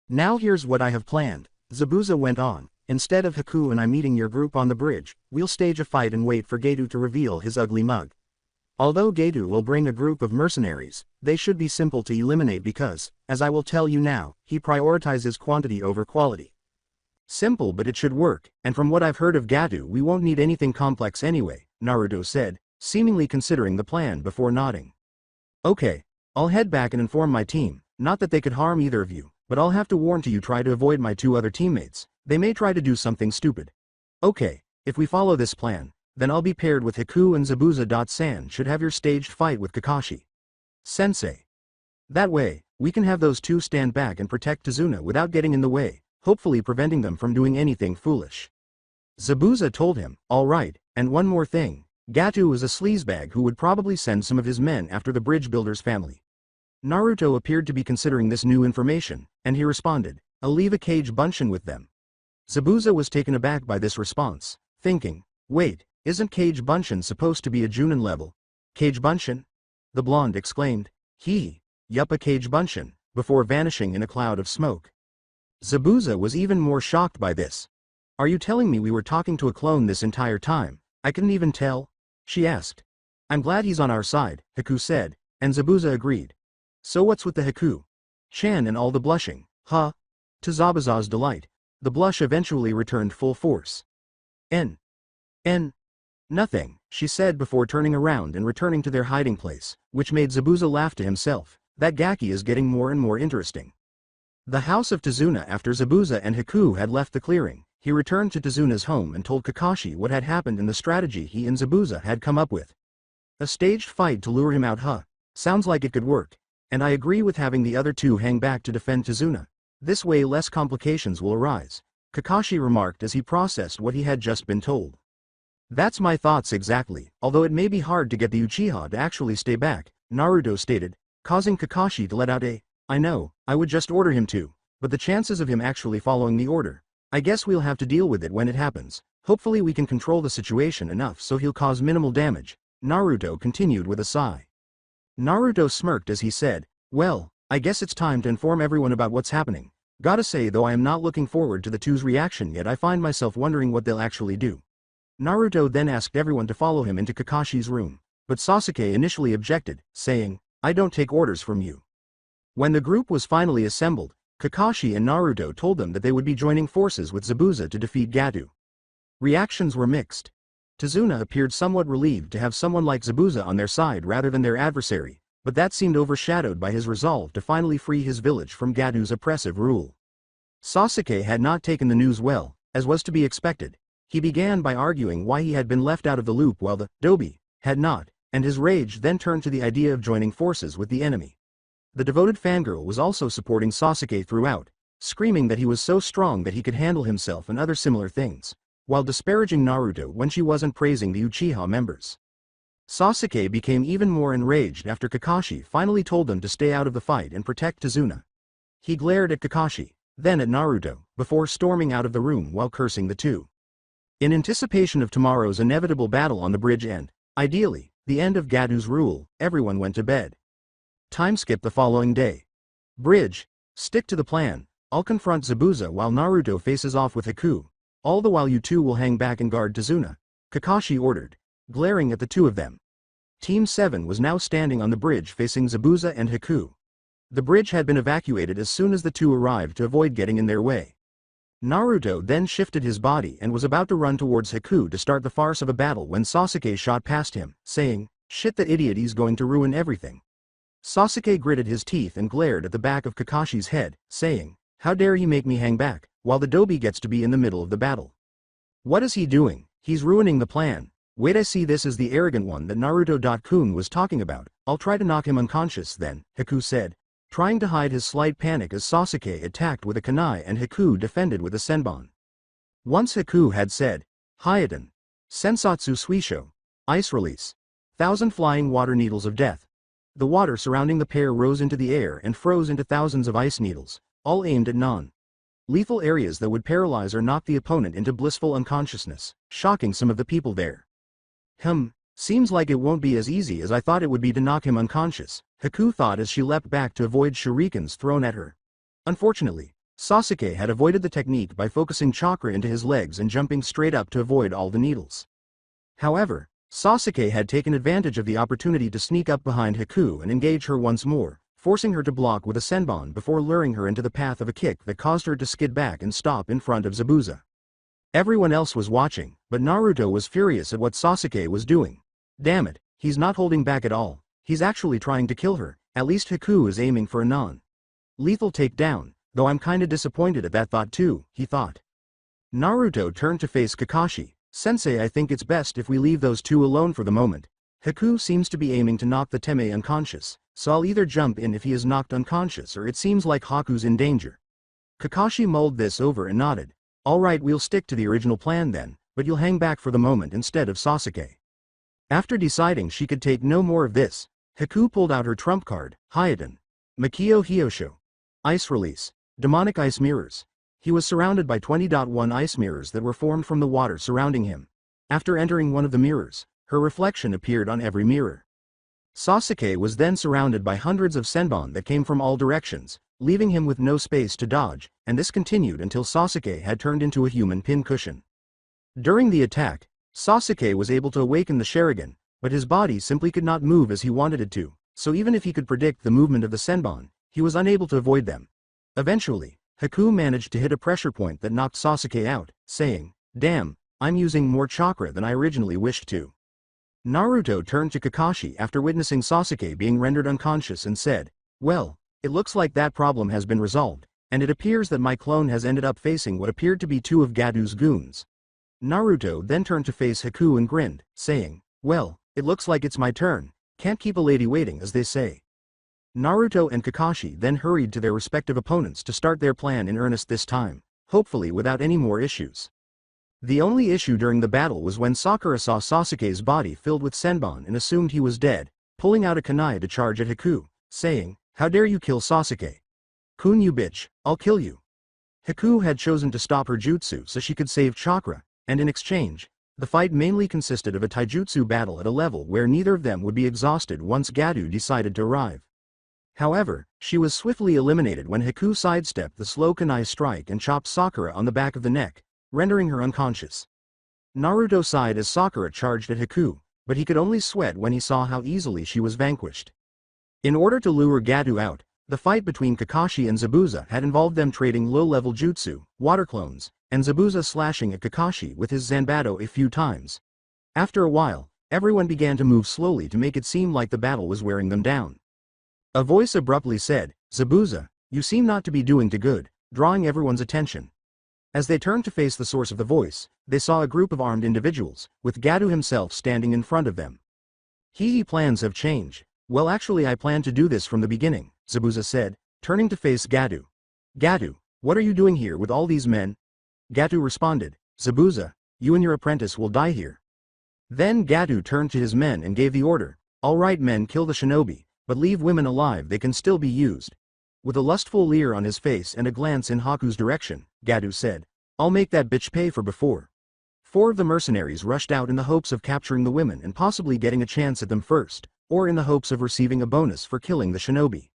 Now here's what I have planned, Zabuza went on. Instead of Haku and I meeting your group on the bridge, we'll stage a fight and wait for Gato to reveal his ugly mug. Although Gato will bring a group of mercenaries, they should be simple to eliminate because, as I will tell you now, he prioritizes quantity over quality. Simple, but it should work, and from what I've heard of Gato, we won't need anything complex anyway, Naruto said, seemingly considering the plan before nodding. Okay, I'll head back and inform my team, not that they could harm either of you, but I'll have to warn you try to avoid my two other teammates. They may try to do something stupid. Okay, if we follow this plan, then I'll be paired with Haku and Zabuza-san should have your staged fight with Kakashi Sensei. That way, we can have those two stand back and protect Tazuna without getting in the way, hopefully preventing them from doing anything foolish. Zabuza told him, alright, and one more thing, Gato is a sleazebag who would probably send some of his men after the bridge builder's family. Naruto appeared to be considering this new information, and he responded, I'll leave a Kage Bunshin with them. Zabuza was taken aback by this response, thinking, wait, isn't Kage Bunshin supposed to be a Junin level? Kage Bunshin? The blonde exclaimed, yup, a Kage Bunshin, before vanishing in a cloud of smoke. Zabuza was even more shocked by this. Are you telling me we were talking to a clone this entire time? I couldn't even tell? She asked. I'm glad he's on our side, Haku said, and Zabuza agreed. So what's with the Haku? Chan and all the blushing, huh? To Zabuza's delight, the blush eventually returned full force. N. Nothing, she said before turning around and returning to their hiding place, which made Zabuza laugh to himself. That Gaki is getting more and more interesting. The house of Tazuna. After Zabuza and Haku had left the clearing, he returned to Tazuna's home and told Kakashi what had happened and the strategy he and Zabuza had come up with. A staged fight to lure him out, huh? Sounds like it could work. And I agree with having the other two hang back to defend Tazuna. This way less complications will arise, Kakashi remarked as he processed what he had just been told. That's my thoughts exactly, although it may be hard to get the Uchiha to actually stay back, Naruto stated, causing Kakashi to let out a, I know, I would just order him to, but the chances of him actually following the order, I guess we'll have to deal with it when it happens. Hopefully we can control the situation enough so he'll cause minimal damage, Naruto continued with a sigh. Naruto smirked as he said, well, I guess it's time to inform everyone about what's happening. Gotta say though I am not looking forward to the two's reaction yet. I find myself wondering what they'll actually do. Naruto then asked everyone to follow him into Kakashi's room, but Sasuke initially objected, saying, I don't take orders from you. When the group was finally assembled, Kakashi and Naruto told them that they would be joining forces with Zabuza to defeat Gato. Reactions were mixed. Tazuna appeared somewhat relieved to have someone like Zabuza on their side rather than their adversary, but that seemed overshadowed by his resolve to finally free his village from Gato's oppressive rule. Sasuke had not taken the news well, as was to be expected. He began by arguing why he had been left out of the loop while the Dobi had not, and his rage then turned to the idea of joining forces with the enemy. The devoted fangirl was also supporting Sasuke throughout, screaming that he was so strong that he could handle himself and other similar things, while disparaging Naruto when she wasn't praising the Uchiha members. Sasuke became even more enraged after Kakashi finally told them to stay out of the fight and protect Tazuna. He glared at Kakashi, then at Naruto, before storming out of the room while cursing the two. In anticipation of tomorrow's inevitable battle on the bridge and, ideally, the end of Gato's rule, everyone went to bed. Time skip the following day. Bridge, stick to the plan. I'll confront Zabuza while Naruto faces off with Haku. All the while you two will hang back and guard Tazuna, Kakashi ordered, glaring at the two of them. Team 7 was now standing on the bridge facing Zabuza and Haku. The bridge had been evacuated as soon as the two arrived to avoid getting in their way. Naruto then shifted his body and was about to run towards Haku to start the farce of a battle when Sasuke shot past him, saying, shit, that idiot, he's going to ruin everything. Sasuke gritted his teeth and glared at the back of Kakashi's head, saying, how dare he make me hang back, while the Dobi gets to be in the middle of the battle. What is he doing? He's ruining the plan. Wait, I see this is the arrogant one that Naruto-kun was talking about. I'll try to knock him unconscious then, Haku said, trying to hide his slight panic as Sasuke attacked with a kunai and Haku defended with a senbon. Once Haku had said, Hyeten, Sensatsu Suisho, Ice Release, 1,000 flying water needles of death. The water surrounding the pair rose into the air and froze into thousands of ice needles, all aimed at non-lethal areas that would paralyze or knock the opponent into blissful unconsciousness, shocking some of the people there. Seems like it won't be as easy as I thought it would be to knock him unconscious, Haku thought as she leapt back to avoid shurikens thrown at her. Unfortunately, Sasuke had avoided the technique by focusing chakra into his legs and jumping straight up to avoid all the needles. However, Sasuke had taken advantage of the opportunity to sneak up behind Haku and engage her once more, forcing her to block with a senbon before luring her into the path of a kick that caused her to skid back and stop in front of Zabuza. Everyone else was watching, but Naruto was furious at what Sasuke was doing. Damn it, he's not holding back at all. He's actually trying to kill her. At least Haku is aiming for a non-lethal takedown, though I'm kinda disappointed at that thought too, he thought. Naruto turned to face Kakashi. Sensei, I think it's best if we leave those two alone for the moment. Haku seems to be aiming to knock the Teme unconscious, so I'll either jump in if he is knocked unconscious or it seems like Haku's in danger. Kakashi mulled this over and nodded. Alright, we'll stick to the original plan then, but you'll hang back for the moment instead of Sasuke. After deciding she could take no more of this, Haku pulled out her trump card, Hyeten, Makio Hyosho. Ice Release, Demonic Ice Mirrors. He was surrounded by 20.1 ice mirrors that were formed from the water surrounding him. After entering one of the mirrors, her reflection appeared on every mirror. Sasuke was then surrounded by hundreds of senbon that came from all directions, leaving him with no space to dodge, and this continued until Sasuke had turned into a human pincushion. During the attack, Sasuke was able to awaken the Sharingan, but his body simply could not move as he wanted it to, so even if he could predict the movement of the Senbon, he was unable to avoid them. Eventually, Haku managed to hit a pressure point that knocked Sasuke out, saying, "Damn, I'm using more chakra than I originally wished to." Naruto turned to Kakashi after witnessing Sasuke being rendered unconscious and said, "Well, it looks like that problem has been resolved, and it appears that my clone has ended up facing what appeared to be two of Gadu's goons." Naruto then turned to face Haku and grinned, saying, "Well, it looks like it's my turn, can't keep a lady waiting as they say." Naruto and Kakashi then hurried to their respective opponents to start their plan in earnest this time, hopefully without any more issues. The only issue during the battle was when Sakura saw Sasuke's body filled with Senbon and assumed he was dead, pulling out a kunai to charge at Haku, saying, "How dare you kill Sasuke? Kun you bitch, I'll kill you." Haku had chosen to stop her jutsu so she could save chakra, and in exchange, the fight mainly consisted of a taijutsu battle at a level where neither of them would be exhausted once Gadu decided to arrive. However, she was swiftly eliminated when Haku sidestepped the slow kunai strike and chopped Sakura on the back of the neck, rendering her unconscious. Naruto sighed as Sakura charged at Haku, but he could only sweat when he saw how easily she was vanquished. In order to lure Gadu out, the fight between Kakashi and Zabuza had involved them trading low-level jutsu, water clones, and Zabuza slashing at Kakashi with his Zanbato a few times. After a while, everyone began to move slowly to make it seem like the battle was wearing them down. A voice abruptly said, "Zabuza, you seem not to be doing too good," drawing everyone's attention. As they turned to face the source of the voice, they saw a group of armed individuals, with Gadu himself standing in front of them. "Hee plans have changed. Well, actually I planned to do this from the beginning," Zabuza said, turning to face Gadu. "Gadu, what are you doing here with all these men?" Gadu responded, "Zabuza, you and your apprentice will die here." Then Gadu turned to his men and gave the order, "All right men, kill the shinobi, but leave women alive, they can still be used." With a lustful leer on his face and a glance in Haku's direction, Gadu said, "I'll make that bitch pay for before." 4 of the mercenaries rushed out in the hopes of capturing the women and possibly getting a chance at them first, or in the hopes of receiving a bonus for killing the shinobi.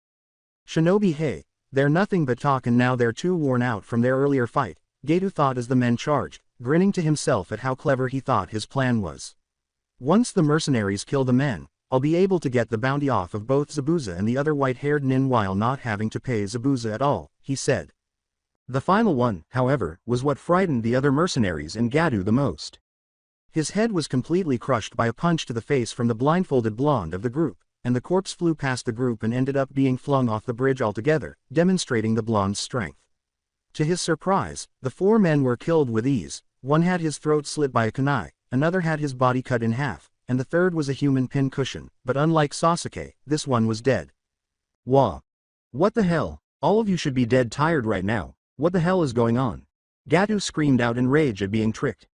"Shinobi, hey, they're nothing but talk and now they're too worn out from their earlier fight," Gadu thought as the men charged, grinning to himself at how clever he thought his plan was. "Once the mercenaries kill the men, I'll be able to get the bounty off of both Zabuza and the other white-haired nin while not having to pay Zabuza at all," he said. The final one, however, was what frightened the other mercenaries and Gadu the most. His head was completely crushed by a punch to the face from the blindfolded blonde of the group, and the corpse flew past the group and ended up being flung off the bridge altogether, demonstrating the blonde's strength. To his surprise, the 4 men were killed with ease. One had his throat slit by a kunai, another had his body cut in half, and the third was a human pin cushion, but unlike Sasuke, this one was dead. "Wah! What the hell, all of you should be dead tired right now, what the hell is going on?" Gadu screamed out in rage at being tricked.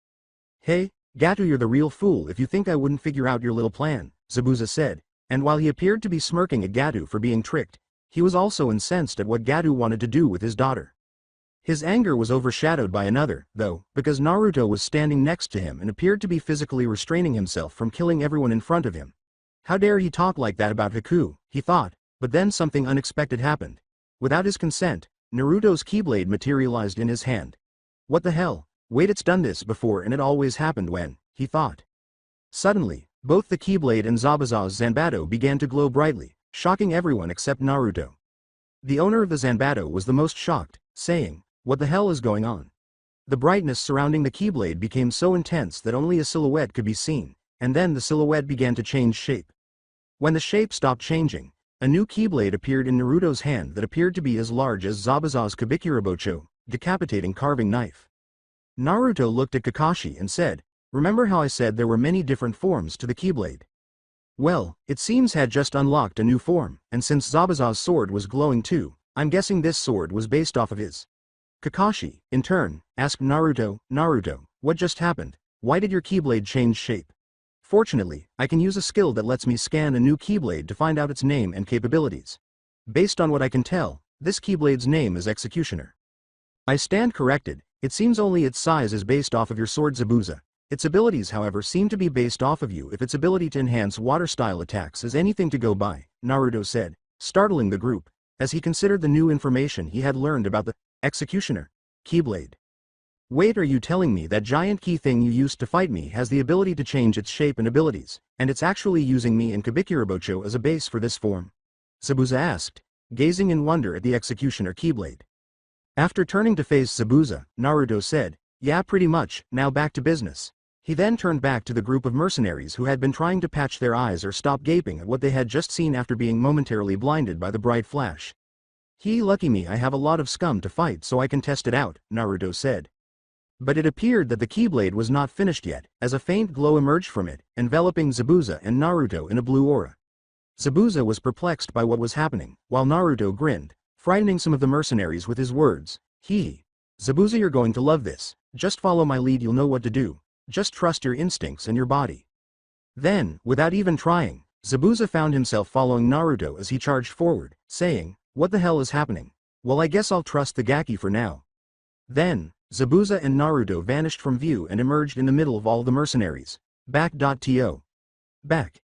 "Hey, Gadu, you're the real fool if you think I wouldn't figure out your little plan," Zabuza said, and while he appeared to be smirking at Gadu for being tricked, he was also incensed at what Gadu wanted to do with his daughter. His anger was overshadowed by another, though, because Naruto was standing next to him and appeared to be physically restraining himself from killing everyone in front of him. How dare he talk like that about Haku, he thought, but then something unexpected happened. Without his consent, Naruto's Keyblade materialized in his hand. What the hell? Wait, it's done this before and it always happened when, he thought. Suddenly, both the Keyblade and Zabuza's Zanbato began to glow brightly, shocking everyone except Naruto. The owner of the Zanbato was the most shocked, saying, "What the hell is going on?" The brightness surrounding the Keyblade became so intense that only a silhouette could be seen, and then the silhouette began to change shape. When the shape stopped changing, a new Keyblade appeared in Naruto's hand that appeared to be as large as Zabuza's Kabikirabocho, decapitating carving knife. Naruto looked at Kakashi and said, "Remember how I said there were many different forms to the Keyblade? Well, it seems had just unlocked a new form, and since Zabuza's sword was glowing too, I'm guessing this sword was based off of his." Kakashi, in turn, asked Naruto, "Naruto, what just happened? Why did your Keyblade change shape?" "Fortunately, I can use a skill that lets me scan a new Keyblade to find out its name and capabilities. Based on what I can tell, this Keyblade's name is Executioner." "I stand corrected, it seems only its size is based off of your sword Zabuza. Its abilities however seem to be based off of you if its ability to enhance water-style attacks is anything to go by," Naruto said, startling the group, as he considered the new information he had learned about the Executioner Keyblade. Wait, are you telling me that giant key thing you used to fight me has the ability to change its shape and abilities, and it's actually using me and Kabikirabocho as a base for this form? Zabuza asked, gazing in wonder at the executioner Keyblade. After turning to face Zabuza, Naruto said, yeah, pretty much, now back to business. He then turned back to the group of mercenaries who had been trying to patch their eyes or stop gaping at what they had just seen after being momentarily blinded by the bright flash. Lucky me, I have a lot of scum to fight so I can test it out, Naruto said. But it appeared that the Keyblade was not finished yet, as a faint glow emerged from it, enveloping Zabuza and Naruto in a blue aura. Zabuza was perplexed by what was happening, while Naruto grinned, frightening some of the mercenaries with his words. Zabuza, you're going to love this, just follow my lead, you'll know what to do, just trust your instincts and your body. Then, without even trying, Zabuza found himself following Naruto as he charged forward, saying, what the hell is happening? Well, I guess I'll trust the Gaki for now. Then, Zabuza and Naruto vanished from view and emerged in the middle of all the mercenaries. Back. Back.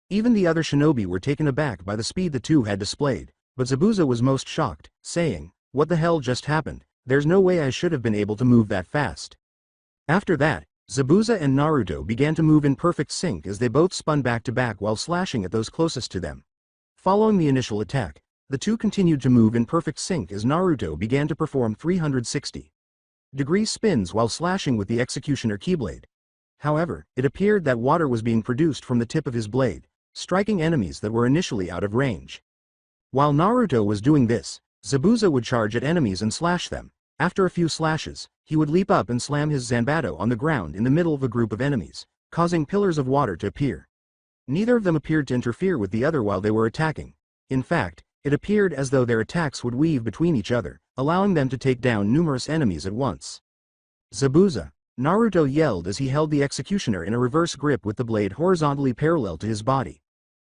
Even the other shinobi were taken aback by the speed the two had displayed, but Zabuza was most shocked, saying, what the hell just happened? There's no way I should have been able to move that fast. After that, Zabuza and Naruto began to move in perfect sync as they both spun back to back while slashing at those closest to them. Following the initial attack, the two continued to move in perfect sync as Naruto began to perform 360-degree spins while slashing with the executioner Keyblade. However, it appeared that water was being produced from the tip of his blade, striking enemies that were initially out of range. While Naruto was doing this, Zabuza would charge at enemies and slash them. After a few slashes, he would leap up and slam his Zanbato on the ground in the middle of a group of enemies, causing pillars of water to appear. Neither of them appeared to interfere with the other while they were attacking. In fact, it appeared as though their attacks would weave between each other, allowing them to take down numerous enemies at once. Zabuza! Naruto yelled as he held the executioner in a reverse grip with the blade horizontally parallel to his body.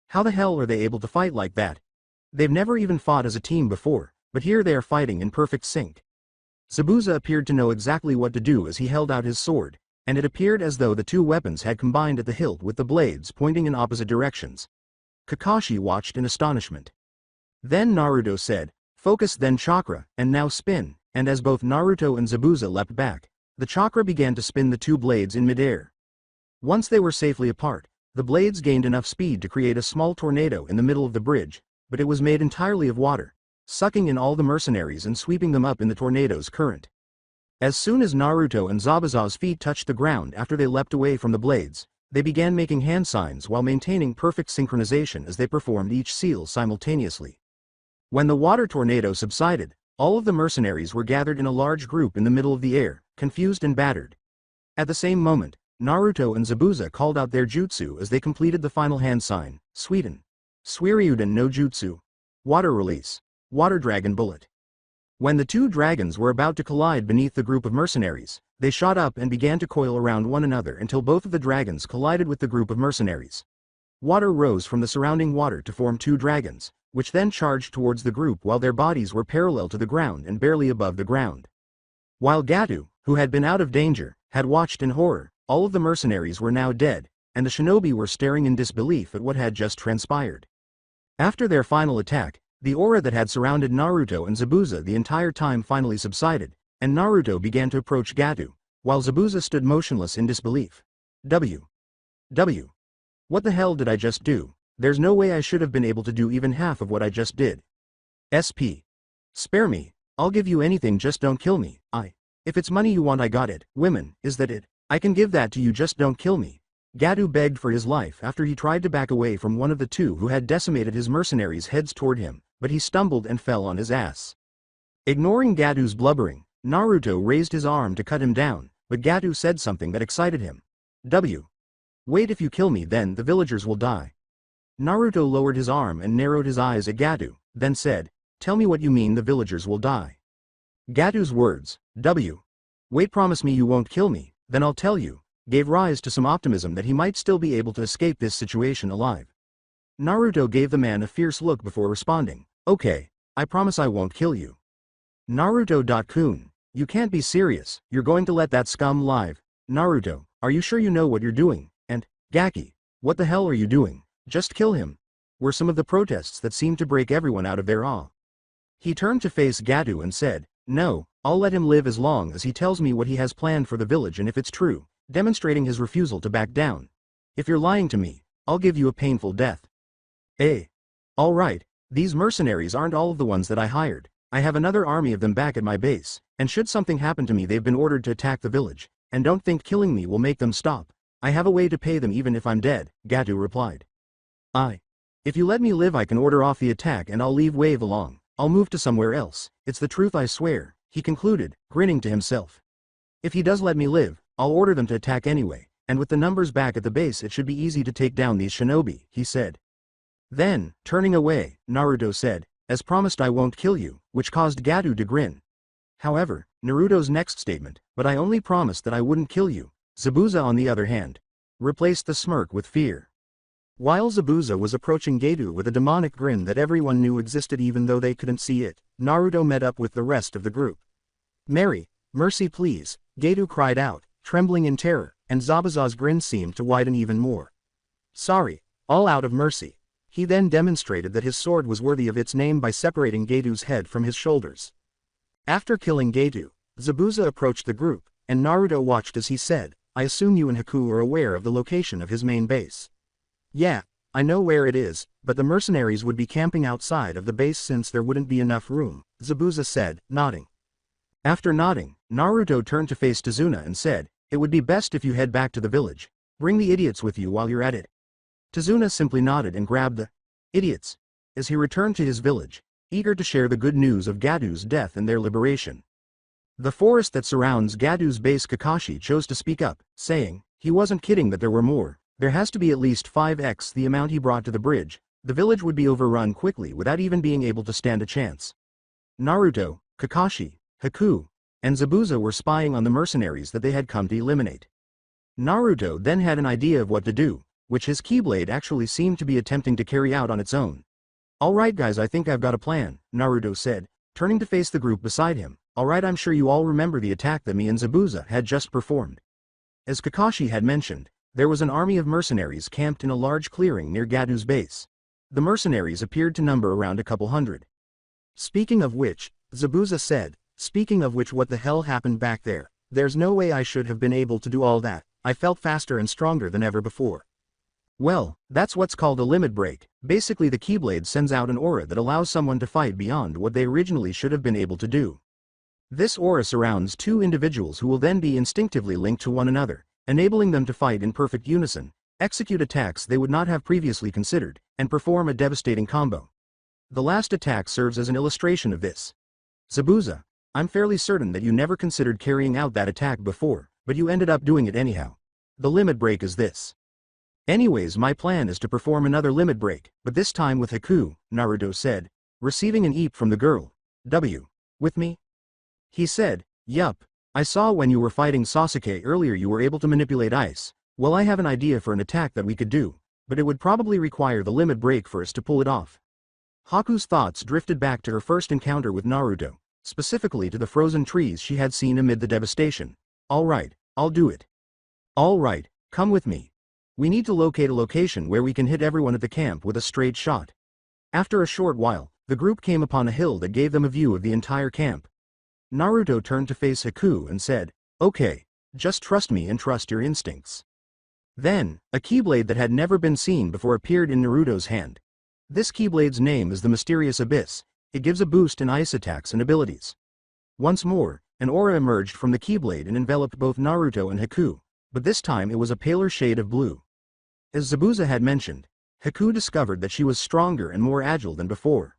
How the hell are they able to fight like that? They've never even fought as a team before, but here they are fighting in perfect sync. Zabuza appeared to know exactly what to do as he held out his sword, and it appeared as though the two weapons had combined at the hilt with the blades pointing in opposite directions. Kakashi watched in astonishment. Then Naruto said, focus then chakra, and now spin, and as both Naruto and Zabuza leapt back, the chakra began to spin the two blades in midair. Once they were safely apart, the blades gained enough speed to create a small tornado in the middle of the bridge, but it was made entirely of water, sucking in all the mercenaries and sweeping them up in the tornado's current. As soon as Naruto and Zabuza's feet touched the ground after they leapt away from the blades, they began making hand signs while maintaining perfect synchronization as they performed each seal simultaneously. When the water tornado subsided, all of the mercenaries were gathered in a large group in the middle of the air, confused and battered. At the same moment, Naruto and Zabuza called out their jutsu as they completed the final hand sign, Suiryuden no Jutsu. Water release. Water Dragon Bullet. When the two dragons were about to collide beneath the group of mercenaries, they shot up and began to coil around one another until both of the dragons collided with the group of mercenaries. Water rose from the surrounding water to form two dragons, which then charged towards the group while their bodies were parallel to the ground and barely above the ground. While Gatu, who had been out of danger, had watched in horror, all of the mercenaries were now dead, and the shinobi were staring in disbelief at what had just transpired. After their final attack, the aura that had surrounded Naruto and Zabuza the entire time finally subsided, and Naruto began to approach Gatu, while Zabuza stood motionless in disbelief. What the hell did I just do? There's no way I should have been able to do even half of what I just did. Spare me, I'll give you anything, just don't kill me. If it's money you want, I got it. Women, is that it? I can give that to you, just don't kill me. Gatu begged for his life after he tried to back away from one of the two who had decimated his mercenaries' heads toward him, but he stumbled and fell on his ass. Ignoring Gatu's blubbering, Naruto raised his arm to cut him down, but Gatu said something that excited him. Wait, if you kill me then the villagers will die. Naruto lowered his arm and narrowed his eyes at Gatu, then said, tell me what you mean the villagers will die. Gatu's words, wait, promise me you won't kill me, then I'll tell you, gave rise to some optimism that he might still be able to escape this situation alive. Naruto gave the man a fierce look before responding, okay, I promise I won't kill you. Naruto.kun, you can't be serious, you're going to let that scum live. Naruto, are you sure you know what you're doing? And, Gaki, what the hell are you doing? Just kill him, were some of the protests that seemed to break everyone out of their awe. He turned to face Gatu and said, no, I'll let him live as long as he tells me what he has planned for the village and if it's true, demonstrating his refusal to back down. If you're lying to me, I'll give you a painful death. All right, these mercenaries aren't all of the ones that I hired. I have another army of them back at my base, and should something happen to me they've been ordered to attack the village, and don't think killing me will make them stop. I have a way to pay them even if I'm dead, Gatu replied. If you let me live I can order off the attack and I'll leave Wave along. I'll move to somewhere else, it's the truth I swear, he concluded, grinning to himself. If he does let me live, I'll order them to attack anyway, and with the numbers back at the base it should be easy to take down these shinobi, he said. Then, turning away, Naruto said, as promised I won't kill you, which caused Gatu to grin. However, Naruto's next statement, but I only promised that I wouldn't kill you, Zabuza on the other hand, replaced the smirk with fear. While Zabuza was approaching Gatu with a demonic grin that everyone knew existed even though they couldn't see it, Naruto met up with the rest of the group. Mercy please, Gatu cried out, trembling in terror, and Zabuza's grin seemed to widen even more. Sorry, all out of mercy. He then demonstrated that his sword was worthy of its name by separating Gatu's head from his shoulders. After killing Gatu, Zabuza approached the group, and Naruto watched as he said, I assume you and Haku are aware of the location of his main base. Yeah, I know where it is, but the mercenaries would be camping outside of the base since there wouldn't be enough room, Zabuza said, nodding. After nodding, Naruto turned to face Tazuna and said, it would be best if you head back to the village. Bring the idiots with you while you're at it. Tazuna simply nodded and grabbed the idiots as he returned to his village, eager to share the good news of Gatu's death and their liberation. The forest that surrounds Gatu's base Kakashi chose to speak up, saying, he wasn't kidding that there were more. There has to be at least 5x the amount he brought to the bridge. The village would be overrun quickly without even being able to stand a chance. Naruto, Kakashi, Haku, and Zabuza were spying on the mercenaries that they had come to eliminate. Naruto then had an idea of what to do, which his Keyblade actually seemed to be attempting to carry out on its own. Alright guys, I think I've got a plan, Naruto said, turning to face the group beside him. Alright, I'm sure you all remember the attack that me and Zabuza had just performed. As Kakashi had mentioned, there was an army of mercenaries camped in a large clearing near Gatu's base. The mercenaries appeared to number around a couple hundred. Speaking of which, Zabuza said, what the hell happened back there? There's no way I should have been able to do all that. I felt faster and stronger than ever before. Well, that's what's called a limit break. Basically the Keyblade sends out an aura that allows someone to fight beyond what they originally should have been able to do. This aura surrounds two individuals who will then be instinctively linked to one another, enabling them to fight in perfect unison, execute attacks they would not have previously considered, and perform a devastating combo. The last attack serves as an illustration of this. Zabuza, I'm fairly certain that you never considered carrying out that attack before, but you ended up doing it anyhow. The limit break is this. Anyways, my plan is to perform another limit break, but this time with Haku, Naruto said, receiving an eep from the girl. With me? He said, yup. I saw when you were fighting Sasuke earlier you were able to manipulate ice. Well, I have an idea for an attack that we could do, but it would probably require the limit break for us to pull it off. Haku's thoughts drifted back to her first encounter with Naruto, specifically to the frozen trees she had seen amid the devastation. Alright, I'll do it. Alright, come with me. We need to locate a location where we can hit everyone at the camp with a straight shot. After a short while, the group came upon a hill that gave them a view of the entire camp. Naruto turned to face Haku and said, okay, just trust me and trust your instincts. Then, a Keyblade that had never been seen before appeared in Naruto's hand. This Keyblade's name is the Mysterious Abyss. It gives a boost in ice attacks and abilities. Once more, an aura emerged from the Keyblade and enveloped both Naruto and Haku, but this time it was a paler shade of blue. As Zabuza had mentioned, Haku discovered that she was stronger and more agile than before.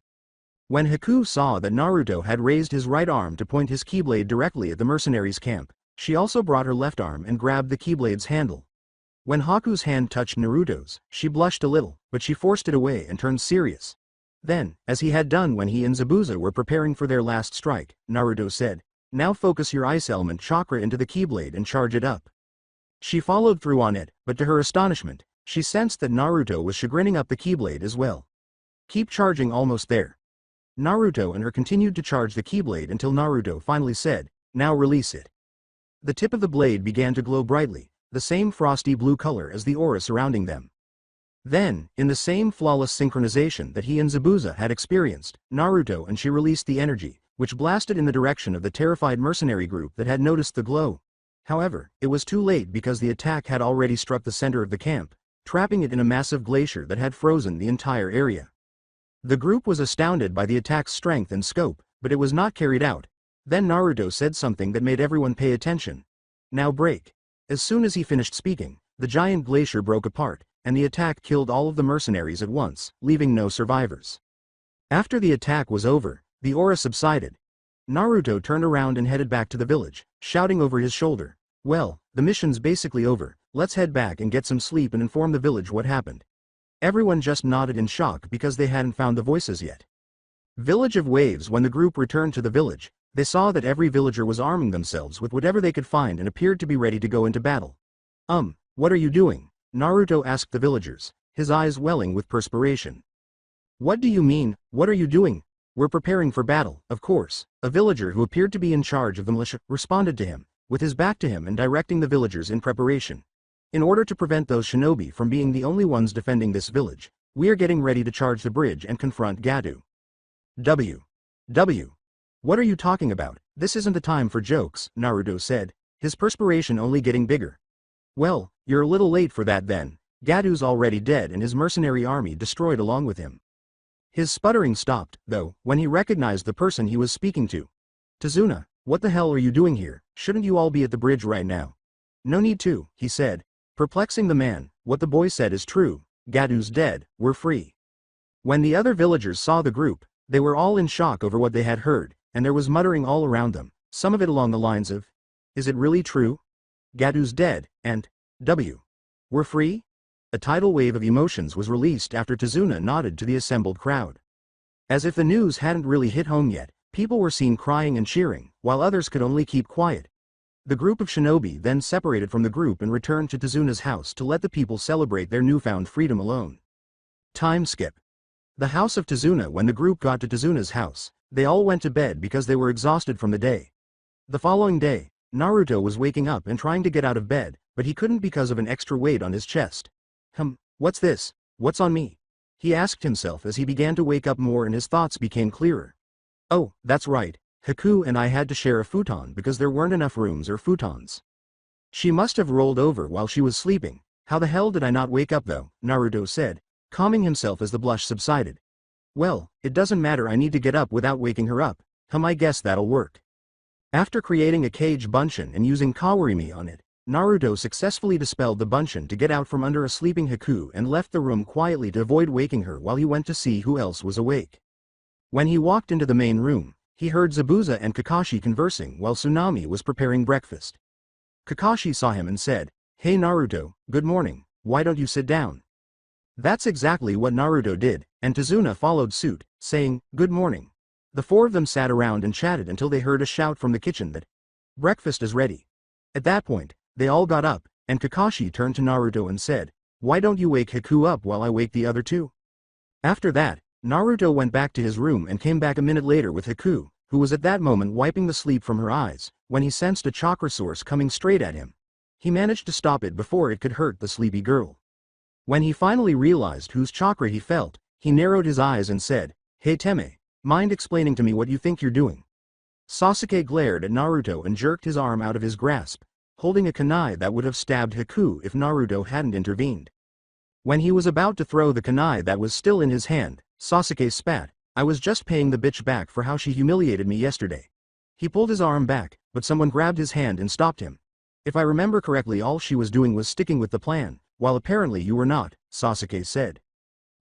When Haku saw that Naruto had raised his right arm to point his Keyblade directly at the mercenaries' camp, she also brought her left arm and grabbed the Keyblade's handle. When Haku's hand touched Naruto's, she blushed a little, but she forced it away and turned serious. Then, as he had done when he and Zabuza were preparing for their last strike, Naruto said, now focus your ice element chakra into the Keyblade and charge it up. She followed through on it, but to her astonishment, she sensed that Naruto was chagrining up the Keyblade as well. Keep charging, almost there. Naruto and her continued to charge the Keyblade until Naruto finally said, now release it. The tip of the blade began to glow brightly, the same frosty blue color as the aura surrounding them. Then, in the same flawless synchronization that he and Zabuza had experienced, Naruto and she released the energy, which blasted in the direction of the terrified mercenary group that had noticed the glow. However, it was too late because the attack had already struck the center of the camp, trapping it in a massive glacier that had frozen the entire area. The group was astounded by the attack's strength and scope, but it was not carried out. Then Naruto said something that made everyone pay attention. Now break. As soon as he finished speaking, the giant glacier broke apart, and the attack killed all of the mercenaries at once, leaving no survivors. After the attack was over, the aura subsided. Naruto turned around and headed back to the village, shouting over his shoulder, "Well, the mission's basically over, let's head back and get some sleep and inform the village what happened." Everyone just nodded in shock because they hadn't found the voices yet. Village of Waves. When the group returned to the village, they saw that every villager was arming themselves with whatever they could find and appeared to be ready to go into battle. What are you doing?" Naruto asked the villagers, his eyes welling with perspiration. "What do you mean, what are you doing? We're preparing for battle, of course," a villager who appeared to be in charge of the militia responded to him, with his back to him and directing the villagers in preparation. "In order to prevent those shinobi from being the only ones defending this village, we are getting ready to charge the bridge and confront Gadu." What are you talking about? This isn't the time for jokes," Naruto said, his perspiration only getting bigger. "Well, you're a little late for that then. Gadu's already dead and his mercenary army destroyed along with him." His sputtering stopped, though, when he recognized the person he was speaking to. "Tazuna, what the hell are you doing here? Shouldn't you all be at the bridge right now?" "No need to," he said, perplexing the man. "What the boy said is true. Gadu's dead, we're free." When the other villagers saw the group, they were all in shock over what they had heard, and there was muttering all around them, some of it along the lines of, "Is it really true? Gadu's dead, and we're free?" A tidal wave of emotions was released after Tazuna nodded to the assembled crowd. As if the news hadn't really hit home yet, people were seen crying and cheering, while others could only keep quiet. The group of shinobi then separated from the group and returned to Tazuna's house to let the people celebrate their newfound freedom alone. Time skip. The house of Tazuna. When the group got to Tazuna's house, they all went to bed because they were exhausted from the day. The following day, Naruto was waking up and trying to get out of bed, but he couldn't because of an extra weight on his chest. What's this? What's on me?" he asked himself as he began to wake up more and his thoughts became clearer. "Oh, that's right, Haku and I had to share a futon because there weren't enough rooms or futons. She must have rolled over while she was sleeping. How the hell did I not wake up though?" Naruto said, calming himself as the blush subsided. "Well, it doesn't matter, I need to get up without waking her up. I guess that'll work." After creating a cage bunshin and using Kawarimi on it, Naruto successfully dispelled the bunshin to get out from under a sleeping Haku and left the room quietly to avoid waking her while he went to see who else was awake. When he walked into the main room, he heard Zabuza and Kakashi conversing while Tsunami was preparing breakfast. Kakashi saw him and said, "Hey Naruto, good morning, why don't you sit down?" That's exactly what Naruto did, and Tazuna followed suit, saying, "Good morning." The four of them sat around and chatted until they heard a shout from the kitchen that breakfast is ready. At that point, they all got up, and Kakashi turned to Naruto and said, "Why don't you wake Haku up while I wake the other two?" After that, Naruto went back to his room and came back a minute later with Haku, who was at that moment wiping the sleep from her eyes, when he sensed a chakra source coming straight at him. He managed to stop it before it could hurt the sleepy girl. When he finally realized whose chakra he felt, he narrowed his eyes and said, "Hey Teme, mind explaining to me what you think you're doing?" Sasuke glared at Naruto and jerked his arm out of his grasp, holding a kunai that would have stabbed Haku if Naruto hadn't intervened. When he was about to throw the kunai that was still in his hand, Sasuke spat, "I was just paying the bitch back for how she humiliated me yesterday." He pulled his arm back, but someone grabbed his hand and stopped him. "If I remember correctly, all she was doing was sticking with the plan, while apparently you were not," Sasuke said.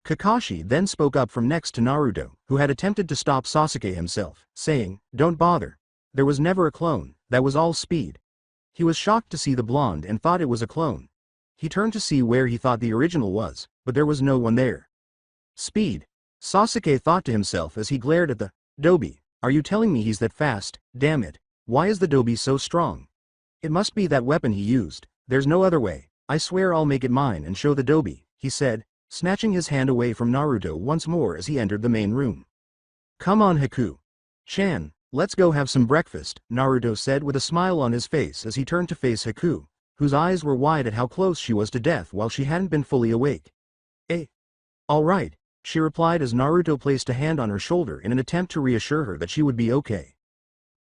Kakashi then spoke up from next to Naruto, who had attempted to stop Sasuke himself, saying, "Don't bother. There was never a clone, that was all Speed." He was shocked to see the blonde and thought it was a clone. He turned to see where he thought the original was, but there was no one there. "Speed," Sasuke thought to himself as he glared at the Dobi. "Are you telling me he's that fast? Damn it. Why is the Dobi so strong? It must be that weapon he used. There's no other way. I swear I'll make it mine and show the Dobi," he said, snatching his hand away from Naruto once more as he entered the main room. "Come on Haku-chan, let's go have some breakfast," Naruto said with a smile on his face as he turned to face Haku, whose eyes were wide at how close she was to death while she hadn't been fully awake. "Eh? All right," she replied as Naruto placed a hand on her shoulder in an attempt to reassure her that she would be okay.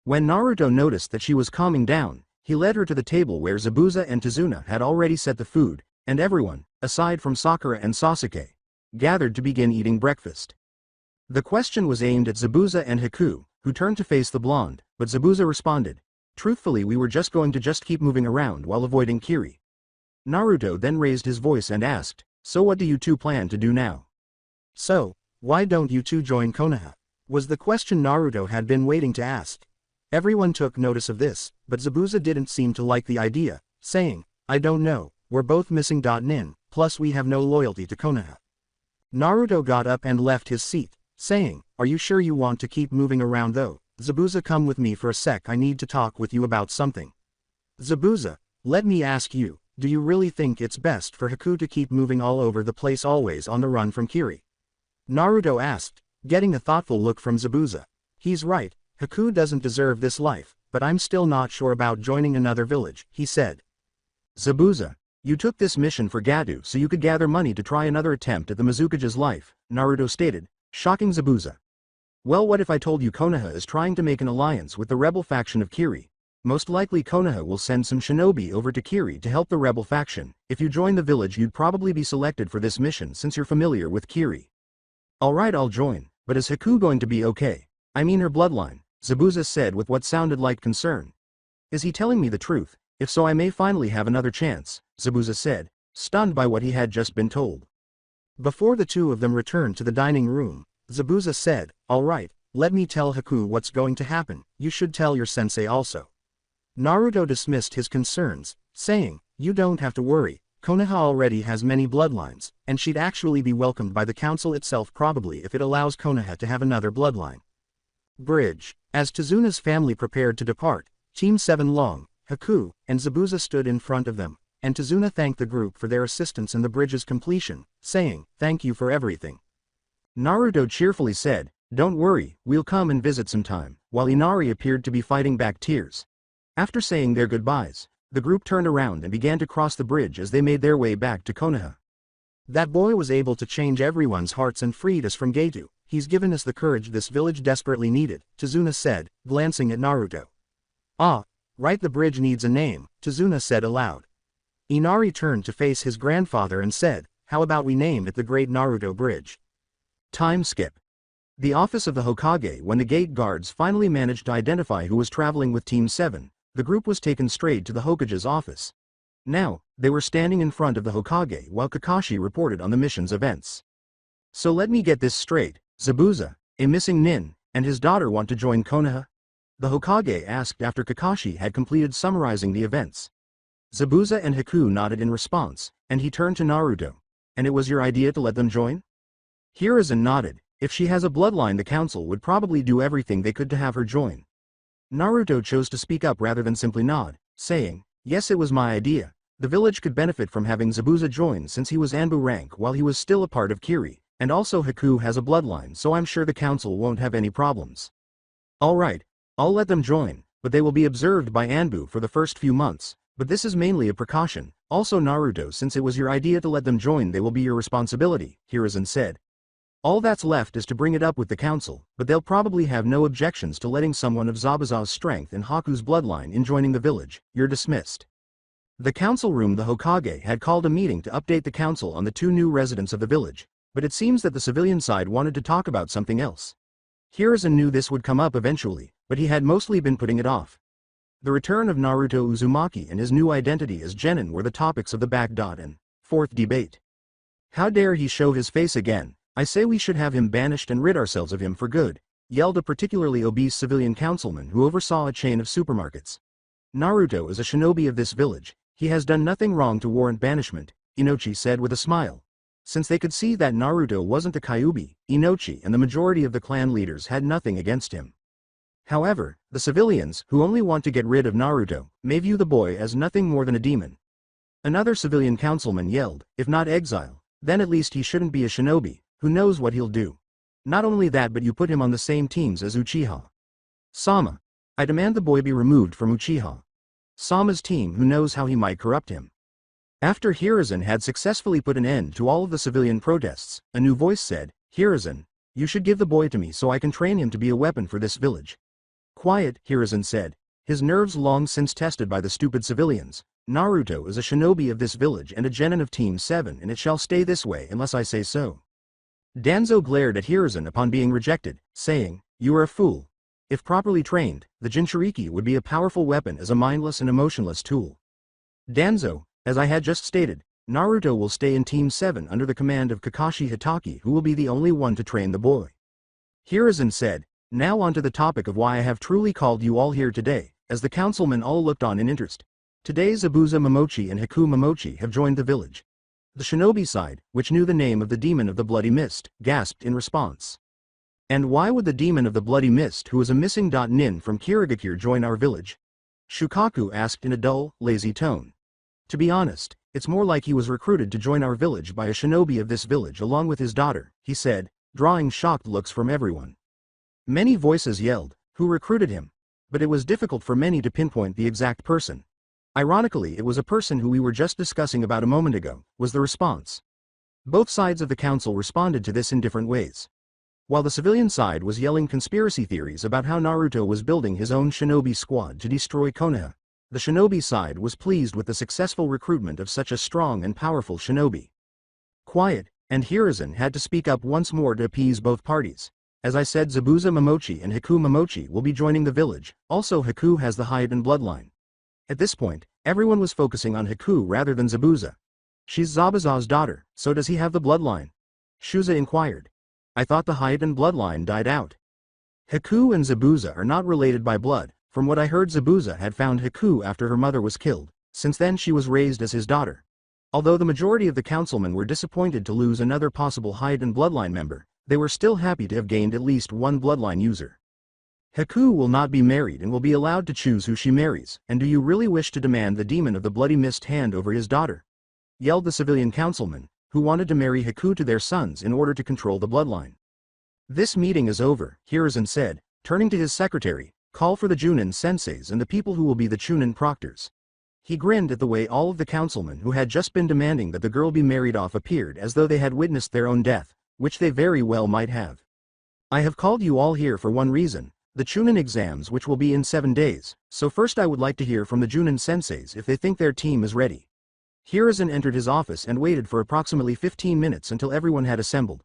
When Naruto noticed that she was calming down, he led her to the table where Zabuza and Tazuna had already set the food, and everyone, aside from Sakura and Sasuke, gathered to begin eating breakfast. The question was aimed at Zabuza and Haku, who turned to face the blonde, but Zabuza responded, "Truthfully, we were just going to keep moving around while avoiding Kiri." Naruto then raised his voice and asked, "So what do you two plan to do now?" "So, why don't you two join Konoha?" was the question Naruto had been waiting to ask. Everyone took notice of this, but Zabuza didn't seem to like the idea, saying, "I don't know, we're both missing Nin, plus we have no loyalty to Konoha." Naruto got up and left his seat, saying, "Are you sure you want to keep moving around though? Zabuza, come with me for a sec, I need to talk with you about something." "Zabuza, let me ask you, do you really think it's best for Haku to keep moving all over the place always on the run from Kiri?" Naruto asked, getting a thoughtful look from Zabuza. "He's right, Haku doesn't deserve this life, but I'm still not sure about joining another village," he said. "Zabuza, you took this mission for Gadu so you could gather money to try another attempt at the Mizukage's life," Naruto stated, shocking Zabuza. "Well, what if I told you Konoha is trying to make an alliance with the rebel faction of Kiri? Most likely Konoha will send some shinobi over to Kiri to help the rebel faction. If you join the village, you'd probably be selected for this mission since you're familiar with Kiri." "Alright, I'll join, but is Haku going to be okay? I mean her bloodline," Zabuza said with what sounded like concern. "Is he telling me the truth? If so, I may finally have another chance," Zabuza said, stunned by what he had just been told. Before the two of them returned to the dining room, Zabuza said, "Alright, let me tell Haku what's going to happen, you should tell your sensei also." Naruto dismissed his concerns, saying, "You don't have to worry, Konoha already has many bloodlines, and she'd actually be welcomed by the council itself probably if it allows Konoha to have another bloodline." Bridge. As Tazuna's family prepared to depart, Team 7 Long, Haku, and Zabuza stood in front of them, and Tazuna thanked the group for their assistance in the bridge's completion, saying, "Thank you for everything." Naruto cheerfully said, "Don't worry, we'll come and visit sometime," while Inari appeared to be fighting back tears. After saying their goodbyes, the group turned around and began to cross the bridge as they made their way back to Konoha. "That boy was able to change everyone's hearts and freed us from Getu. He's given us the courage this village desperately needed," Tazuna said, glancing at Naruto. "Ah, right, the bridge needs a name," Tazuna said aloud. Inari turned to face his grandfather and said, "How about we name it the Great Naruto Bridge?" Time skip. The office of the Hokage. When the gate guards finally managed to identify who was traveling with Team 7, the group was taken straight to the Hokage's office. Now, they were standing in front of the Hokage while Kakashi reported on the mission's events. "So let me get this straight, Zabuza, a missing nin, and his daughter want to join Konoha?" the Hokage asked after Kakashi had completed summarizing the events. Zabuza and Haku nodded in response, and he turned to Naruto. "And it was your idea to let them join?" Hiruzen nodded. "If she has a bloodline, the council would probably do everything they could to have her join." Naruto chose to speak up rather than simply nod, saying, "Yes, it was my idea. The village could benefit from having Zabuza join since he was Anbu rank while he was still a part of Kiri, and also Haku has a bloodline, so I'm sure the council won't have any problems." "Alright, I'll let them join, but they will be observed by Anbu for the first few months, but this is mainly a precaution. Also Naruto, since it was your idea to let them join, they will be your responsibility," Hiruzen said. "All that's left is to bring it up with the council, but they'll probably have no objections to letting someone of Zabuza's strength and Haku's bloodline in joining the village. You're dismissed." The council room. The Hokage had called a meeting to update the council on the two new residents of the village, but it seems that the civilian side wanted to talk about something else. Hiruzen knew this would come up eventually, but he had mostly been putting it off. The return of Naruto Uzumaki and his new identity as Genin were the topics of the and fourth debate. "How dare he show his face again? I say we should have him banished and rid ourselves of him for good," yelled a particularly obese civilian councilman who oversaw a chain of supermarkets. "Naruto is a shinobi of this village. He has done nothing wrong to warrant banishment," Inochi said with a smile. Since they could see that Naruto wasn't a Kyuubi, Inochi and the majority of the clan leaders had nothing against him. However, the civilians, who only want to get rid of Naruto, may view the boy as nothing more than a demon. Another civilian councilman yelled, "If not exile, then at least he shouldn't be a shinobi. Who knows what he'll do? Not only that, but you put him on the same teams as Uchiha. Sama. I demand the boy be removed from Uchiha. Sama's team, who knows how he might corrupt him." After Hiruzen had successfully put an end to all of the civilian protests, a new voice said, Hiruzen, you should give the boy to me so I can train him to be a weapon for this village. Quiet, Hiruzen said, his nerves long since tested by the stupid civilians. Naruto is a shinobi of this village and a genin of Team 7, and it shall stay this way unless I say so. Danzo glared at Hiruzen upon being rejected, saying, you are a fool. If properly trained, the Jinchuriki would be a powerful weapon as a mindless and emotionless tool. Danzo, as I had just stated, Naruto will stay in Team 7 under the command of Kakashi Hitaki, who will be the only one to train the boy. Hiruzen said, now on to the topic of why I have truly called you all here today, as the councilmen all looked on in interest. Today Zabuza Momochi and Haku Momochi have joined the village. The shinobi side, which knew the name of the demon of the bloody mist, gasped in response. And why would the demon of the bloody mist, who is a missing nin from Kirigakure, join our village? Shukaku asked in a dull, lazy tone. To be honest, it's more like he was recruited to join our village by a shinobi of this village along with his daughter, he said, drawing shocked looks from everyone. Many voices yelled, who recruited him? But it was difficult for many to pinpoint the exact person. Ironically, it was a person who we were just discussing about a moment ago, was the response. Both sides of the council responded to this in different ways. While the civilian side was yelling conspiracy theories about how Naruto was building his own shinobi squad to destroy Konoha, the shinobi side was pleased with the successful recruitment of such a strong and powerful shinobi. Quiet, and Hiruzen had to speak up once more to appease both parties. As I said, Zabuza Momochi and Haku Momochi will be joining the village, also Haku has the Haiden bloodline. At this point, everyone was focusing on Haku rather than Zabuza. She's Zabuza's daughter, so does he have the bloodline? Shuza inquired. I thought the Haiden bloodline died out. Haku and Zabuza are not related by blood. From what I heard, Zabuza had found Haku after her mother was killed. Since then she was raised as his daughter. Although the majority of the councilmen were disappointed to lose another possible Haiden bloodline member, they were still happy to have gained at least one bloodline user. Haku will not be married and will be allowed to choose who she marries, and do you really wish to demand the demon of the bloody mist hand over his daughter? Yelled the civilian councilmen, who wanted to marry Haku to their sons in order to control the bloodline. This meeting is over, Hiruzen said, turning to his secretary, call for the Junin senseis and the people who will be the Chunin proctors. He grinned at the way all of the councilmen who had just been demanding that the girl be married off appeared as though they had witnessed their own death, which they very well might have. I have called you all here for one reason, the Chunin exams, which will be in 7 days, so first I would like to hear from the Junin senseis if they think their team is ready. Hiruzen entered his office and waited for approximately 15 minutes until everyone had assembled.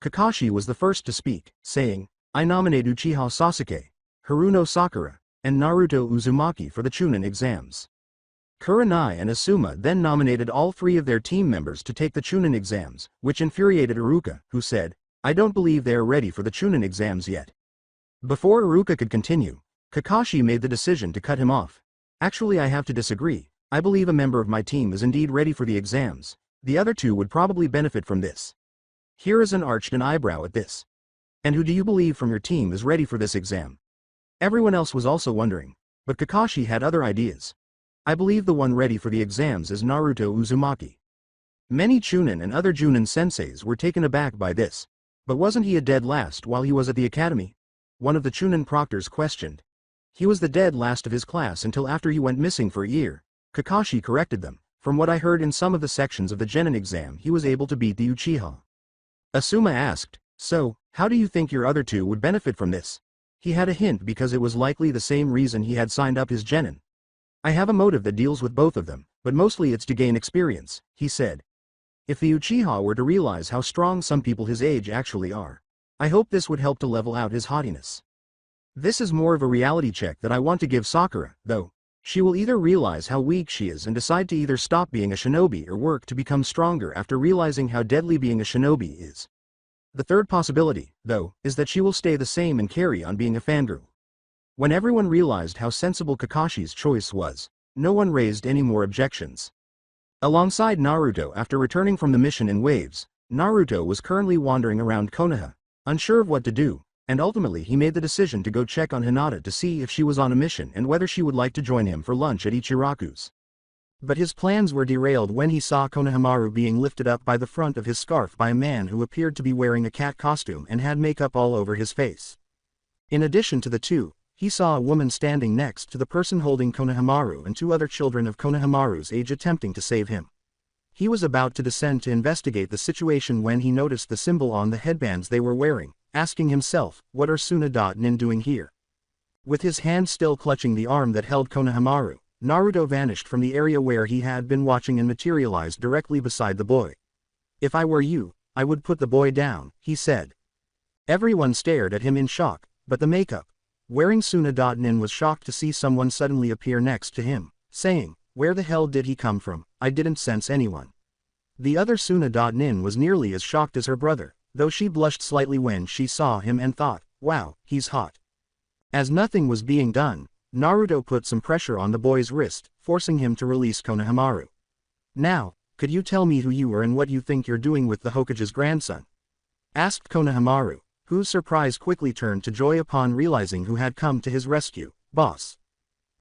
Kakashi was the first to speak, saying, I nominate Uchiha Sasuke, Haruno Sakura, and Naruto Uzumaki for the Chunin exams. Kurenai and Asuma then nominated all 3 of their team members to take the Chunin exams, which infuriated Iruka, who said, I don't believe they are ready for the Chunin exams yet. Before Iruka could continue, Kakashi made the decision to cut him off. Actually, I have to disagree. I believe a member of my team is indeed ready for the exams. The other 2 would probably benefit from this. Hiruzen arched an eyebrow at this. And who do you believe from your team is ready for this exam? Everyone else was also wondering, but Kakashi had other ideas. I believe the one ready for the exams is Naruto Uzumaki. Many Chunin and other Junin senseis were taken aback by this. But wasn't he a dead last while he was at the academy? One of the Chunin proctors questioned. He was the dead last of his class until after he went missing for a year. Kakashi corrected them. From what I heard in some of the sections of the Genin exam, he was able to beat the Uchiha. Asuma asked, so, how do you think your other 2 would benefit from this? He had a hint because it was likely the same reason he had signed up his Genin. I have a motive that deals with both of them, but mostly it's to gain experience, he said. If the Uchiha were to realize how strong some people his age actually are, I hope this would help to level out his haughtiness. This is more of a reality check that I want to give Sakura, though. She will either realize how weak she is and decide to either stop being a shinobi or work to become stronger after realizing how deadly being a shinobi is. The third possibility, though, is that she will stay the same and carry on being a fangirl. When everyone realized how sensible Kakashi's choice was, no one raised any more objections. Alongside Naruto, after returning from the mission in waves, Naruto was currently wandering around Konoha, unsure of what to do, and ultimately he made the decision to go check on Hinata to see if she was on a mission and whether she would like to join him for lunch at Ichiraku's. But his plans were derailed when he saw Konohamaru being lifted up by the front of his scarf by a man who appeared to be wearing a cat costume and had makeup all over his face. In addition to the 2, he saw a woman standing next to the person holding Konohamaru and 2 other children of Konohamaru's age attempting to save him. He was about to descend to investigate the situation when he noticed the symbol on the headbands they were wearing, asking himself, what are Suna.nin doing here? With his hand still clutching the arm that held Konohamaru, Naruto vanished from the area where he had been watching and materialized directly beside the boy. If I were you, I would put the boy down, he said. Everyone stared at him in shock, but the makeup wearing Suna.nin was shocked to see someone suddenly appear next to him, saying, where the hell did he come from? I didn't sense anyone. The other Suna.nin was nearly as shocked as her brother, though she blushed slightly when she saw him and thought, wow, he's hot. As nothing was being done, Naruto put some pressure on the boy's wrist, forcing him to release Konohamaru. Now, could you tell me who you are and what you think you're doing with the Hokage's grandson? Asked Konohamaru, whose surprise quickly turned to joy upon realizing who had come to his rescue. Boss.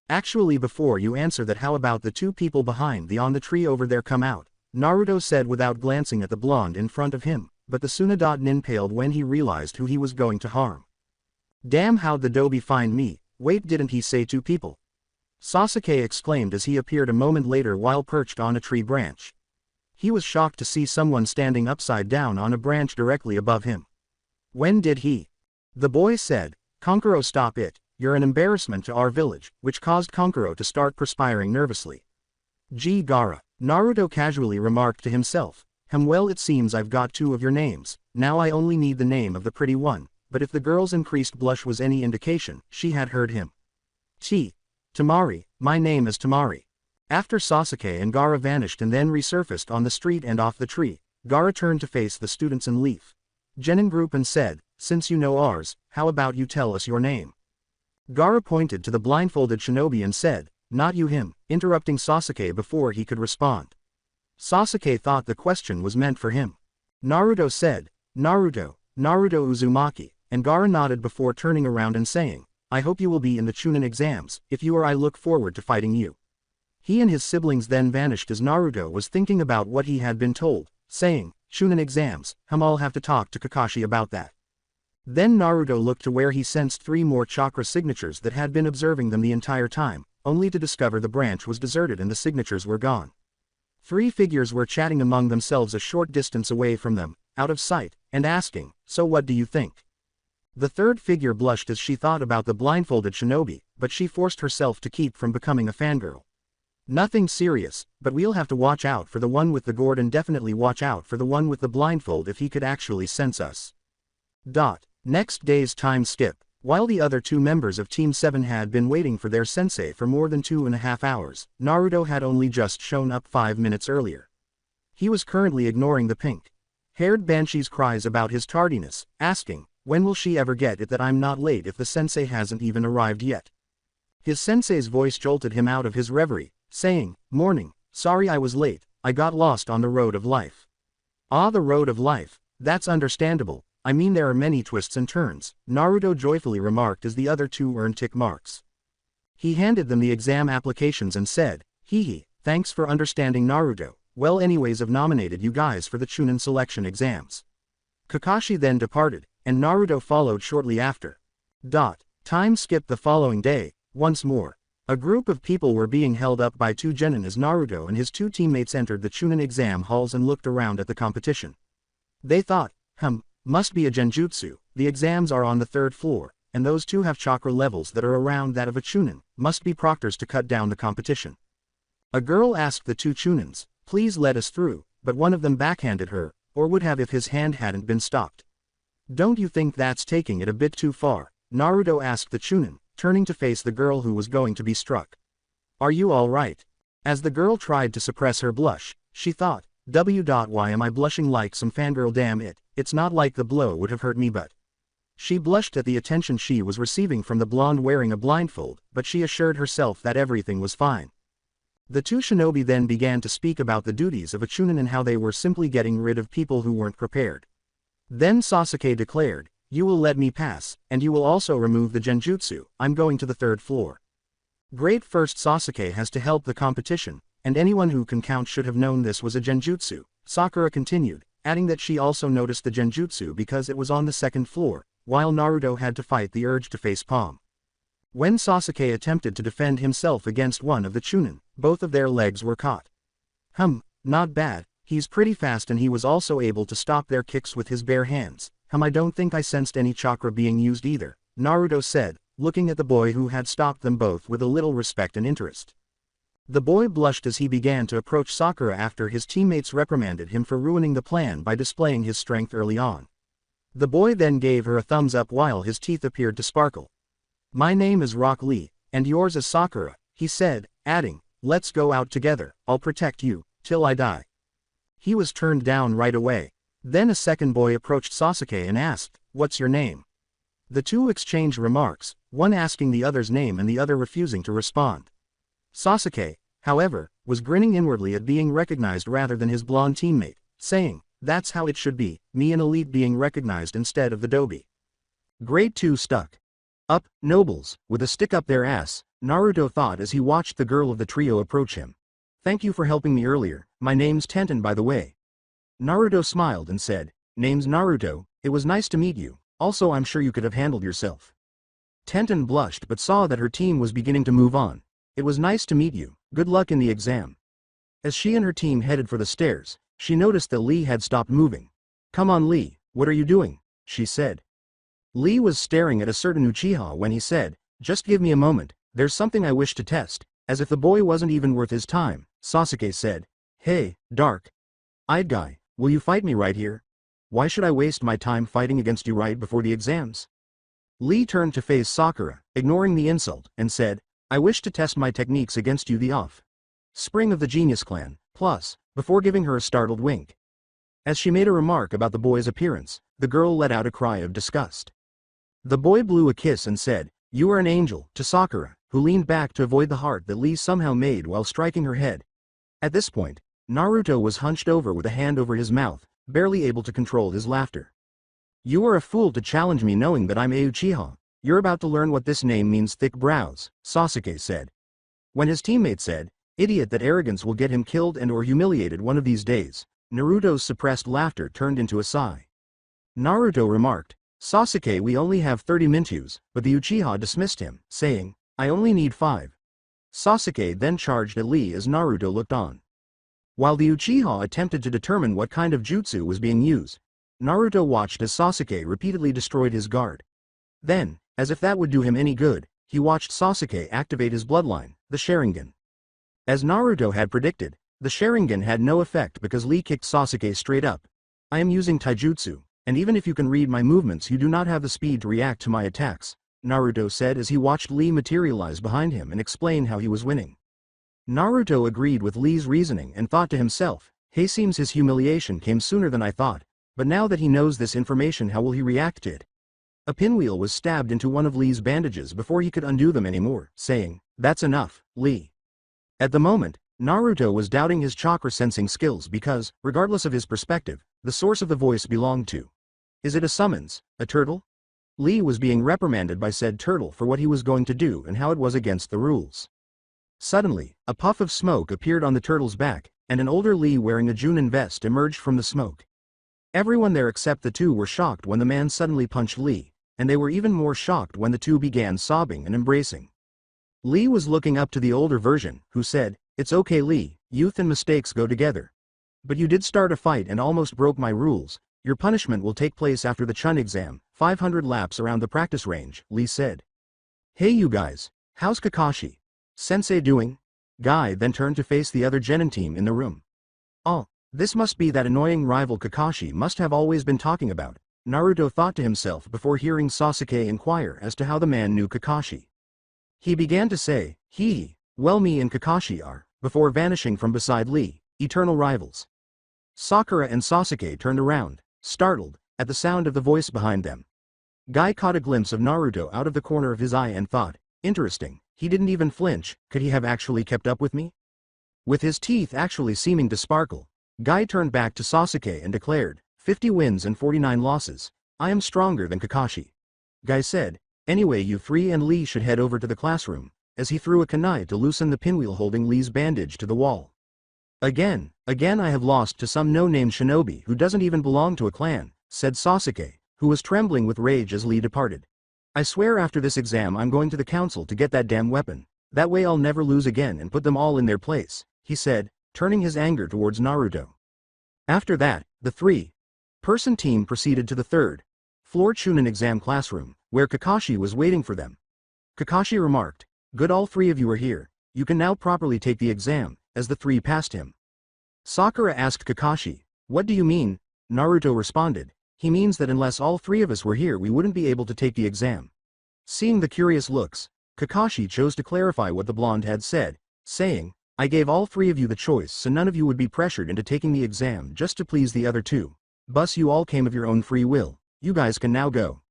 Actually, before you answer that, how about the two people behind on the tree over there come out? Naruto said without glancing at the blonde in front of him, but the Suna.nin paled when he realized who he was going to harm. Damn, how'd the Dobi find me? Wait, didn't he say two people? Sasuke exclaimed as he appeared a moment later while perched on a tree branch. He was shocked to see someone standing upside down on a branch directly above him. When did he? The boy said, Kankuro, stop it, you're an embarrassment to our village, which caused Kankuro to start perspiring nervously. Gee, Gaara, Naruto casually remarked to himself, well, it seems I've got two of your names, now I only need the name of the pretty one, but if the girl's increased blush was any indication, she had heard him. Tamari, my name is Tamari. After Sasuke and Gaara vanished and then resurfaced on the street and off the tree, Gaara turned to face the students in Leaf Genin group and said, since you know ours, how about you tell us your name? Gaara pointed to the blindfolded shinobi and said, not you, him, interrupting Sasuke before he could respond. Sasuke thought the question was meant for him. Naruto said, Naruto Uzumaki, and Gaara nodded before turning around and saying, I hope you will be in the Chunin exams. If you are, I look forward to fighting you. He and his siblings then vanished as Naruto was thinking about what he had been told, saying, Chunin exams, I'll have to talk to Kakashi about that. Then Naruto looked to where he sensed three more chakra signatures that had been observing them the entire time, only to discover the branch was deserted and the signatures were gone. Three figures were chatting among themselves a short distance away from them, out of sight, and asking, so what do you think? The third figure blushed as she thought about the blindfolded shinobi, but she forced herself to keep from becoming a fangirl. Nothing serious, but we'll have to watch out for the one with the gourd and definitely watch out for the one with the blindfold if he could actually sense us. Next day's time skip. While the other two members of Team 7 had been waiting for their sensei for more than 2.5 hours, Naruto had only just shown up 5 minutes earlier. He was currently ignoring the pink-haired banshee's cries about his tardiness, asking, when will she ever get it that I'm not late if the sensei hasn't even arrived yet? His sensei's voice jolted him out of his reverie, saying, morning, sorry I was late, I got lost on the road of life. Ah, the road of life, that's understandable. I mean, there are many twists and turns, Naruto joyfully remarked as the other two earned tick marks. He handed them the exam applications and said, thanks for understanding, Naruto. Well, anyways, I've nominated you guys for the Chunin selection exams. Kakashi then departed, and Naruto followed shortly after. Time skipped the following day. Once more, a group of people were being held up by two genin as Naruto and his two teammates entered the Chunin exam halls and looked around at the competition. They thought, must be a genjutsu, the exams are on the 3rd floor, and those two have chakra levels that are around that of a Chunin, must be proctors to cut down the competition. A girl asked the two Chunins, please let us through, but one of them backhanded her, or would have if his hand hadn't been stopped. Don't you think that's taking it a bit too far? Naruto asked the Chunin, turning to face the girl who was going to be struck. Are you alright? As the girl tried to suppress her blush, she thought, why am I blushing like some fangirl? Damn it, it's not like the blow would have hurt me, but. She blushed at the attention she was receiving from the blonde wearing a blindfold, but she assured herself that everything was fine. The two shinobi then began to speak about the duties of a Chunin and how they were simply getting rid of people who weren't prepared. Then Sasuke declared, you will let me pass, and you will also remove the genjutsu. I'm going to the 3rd floor. Great, first Sasuke has to help the competition, and anyone who can count should have known this was a genjutsu, Sakura continued, adding that she also noticed the genjutsu because it was on the 2nd floor, while Naruto had to fight the urge to face palm. When Sasuke attempted to defend himself against one of the Chunin, both of their legs were caught. Not bad, he's pretty fast and he was also able to stop their kicks with his bare hands. I don't think I sensed any chakra being used either, Naruto said, looking at the boy who had stopped them both with a little respect and interest. The boy blushed as he began to approach Sakura after his teammates reprimanded him for ruining the plan by displaying his strength early on. The boy then gave her a thumbs up while his teeth appeared to sparkle. My name is Rock Lee, and yours is Sakura, he said, adding, let's go out together, I'll protect you, till I die. He was turned down right away. Then a second boy approached Sasuke and asked, what's your name? The two exchanged remarks, one asking the other's name and the other refusing to respond. Sasuke, however, was grinning inwardly at being recognized rather than his blonde teammate, saying, that's how it should be, me and Elite being recognized instead of the Dobi. Grade 2 stuck. Up, nobles, with a stick up their ass, Naruto thought as he watched the girl of the trio approach him. Thank you for helping me earlier, my name's Tenten by the way. Naruto smiled and said, name's Naruto, it was nice to meet you, also I'm sure you could have handled yourself. Tenten blushed but saw that her team was beginning to move on. It was nice to meet you, good luck in the exam. As she and her team headed for the stairs, she noticed that Lee had stopped moving. Come on Lee, what are you doing? She said. Lee was staring at a certain Uchiha when he said, just give me a moment, there's something I wish to test, as if the boy wasn't even worth his time. Sasuke said, hey, dark-eyed guy, will you fight me right here? Why should I waste my time fighting against you right before the exams? Lee turned to face Sakura, ignoring the insult, and said, I wish to test my techniques against you the offspring of the Genius Clan, plus, before giving her a startled wink. As she made a remark about the boy's appearance, the girl let out a cry of disgust. The boy blew a kiss and said, you are an angel, to Sakura, who leaned back to avoid the heart that Lee somehow made while striking her head. At this point, Naruto was hunched over with a hand over his mouth, barely able to control his laughter. You are a fool to challenge me knowing that I'm a Uchiha. You're about to learn what this name means, thick brows, Sasuke said. When his teammate said, idiot, that arrogance will get him killed and or humiliated one of these days, Naruto's suppressed laughter turned into a sigh. Naruto remarked, Sasuke, we only have 30 Mintus, but the Uchiha dismissed him, saying, I only need 5. Sasuke then charged at Lee as Naruto looked on. While the Uchiha attempted to determine what kind of jutsu was being used, Naruto watched as Sasuke repeatedly destroyed his guard. Then, as if that would do him any good, he watched Sasuke activate his bloodline, the Sharingan. As Naruto had predicted, the Sharingan had no effect because Lee kicked Sasuke straight up. I am using taijutsu, and even if you can read my movements you do not have the speed to react to my attacks, Naruto said as he watched Lee materialize behind him and explain how he was winning. Naruto agreed with Lee's reasoning and thought to himself, hey, seems his humiliation came sooner than I thought, but now that he knows this information, how will he react to it? A pinwheel was stabbed into one of Lee's bandages before he could undo them anymore, saying, that's enough, Lee. At the moment, Naruto was doubting his chakra sensing skills because, regardless of his perspective, the source of the voice belonged to. Is it a summons, a turtle? Lee was being reprimanded by said turtle for what he was going to do and how it was against the rules. Suddenly, a puff of smoke appeared on the turtle's back, and an older Lee wearing a Junin vest emerged from the smoke. Everyone there except the two were shocked when the man suddenly punched Lee, and they were even more shocked when the two began sobbing and embracing. Lee was looking up to the older version, who said, it's okay Lee, youth and mistakes go together. But you did start a fight and almost broke my rules. Your punishment will take place after the Chun exam, 500 laps around the practice range, Lee said. Hey you guys, how's Kakashi Sensei doing? Guy then turned to face the other Genin team in the room. Oh, this must be that annoying rival Kakashi must have always been talking about, Naruto thought to himself before hearing Sasuke inquire as to how the man knew Kakashi. He began to say, well me and Kakashi are, before vanishing from beside Lee, eternal rivals. Sakura and Sasuke turned around, startled, at the sound of the voice behind them. Guy caught a glimpse of Naruto out of the corner of his eye and thought, interesting, he didn't even flinch, could he have actually kept up with me? With his teeth actually seeming to sparkle, Guy turned back to Sasuke and declared, 50 wins and 49 losses, I am stronger than Kakashi. Guy said, anyway you three and Lee should head over to the classroom, as he threw a kunai to loosen the pinwheel holding Lee's bandage to the wall. Again I have lost to some no-name shinobi who doesn't even belong to a clan, said Sasuke, who was trembling with rage as Lee departed. I swear after this exam I'm going to the council to get that damn weapon, that way I'll never lose again and put them all in their place, he said, turning his anger towards Naruto. After that, the three-person team proceeded to the third-floor Chunin exam classroom, where Kakashi was waiting for them. Kakashi remarked, "Good, all three of you are here. You can now properly take the exam," as the three passed him. Sakura asked Kakashi, "What do you mean?" Naruto responded, "He means that unless all three of us were here we wouldn't be able to take the exam." Seeing the curious looks, Kakashi chose to clarify what the blonde had said, saying, "I gave all three of you the choice so none of you would be pressured into taking the exam just to please the other two. Thus you all came of your own free will. You guys can now go."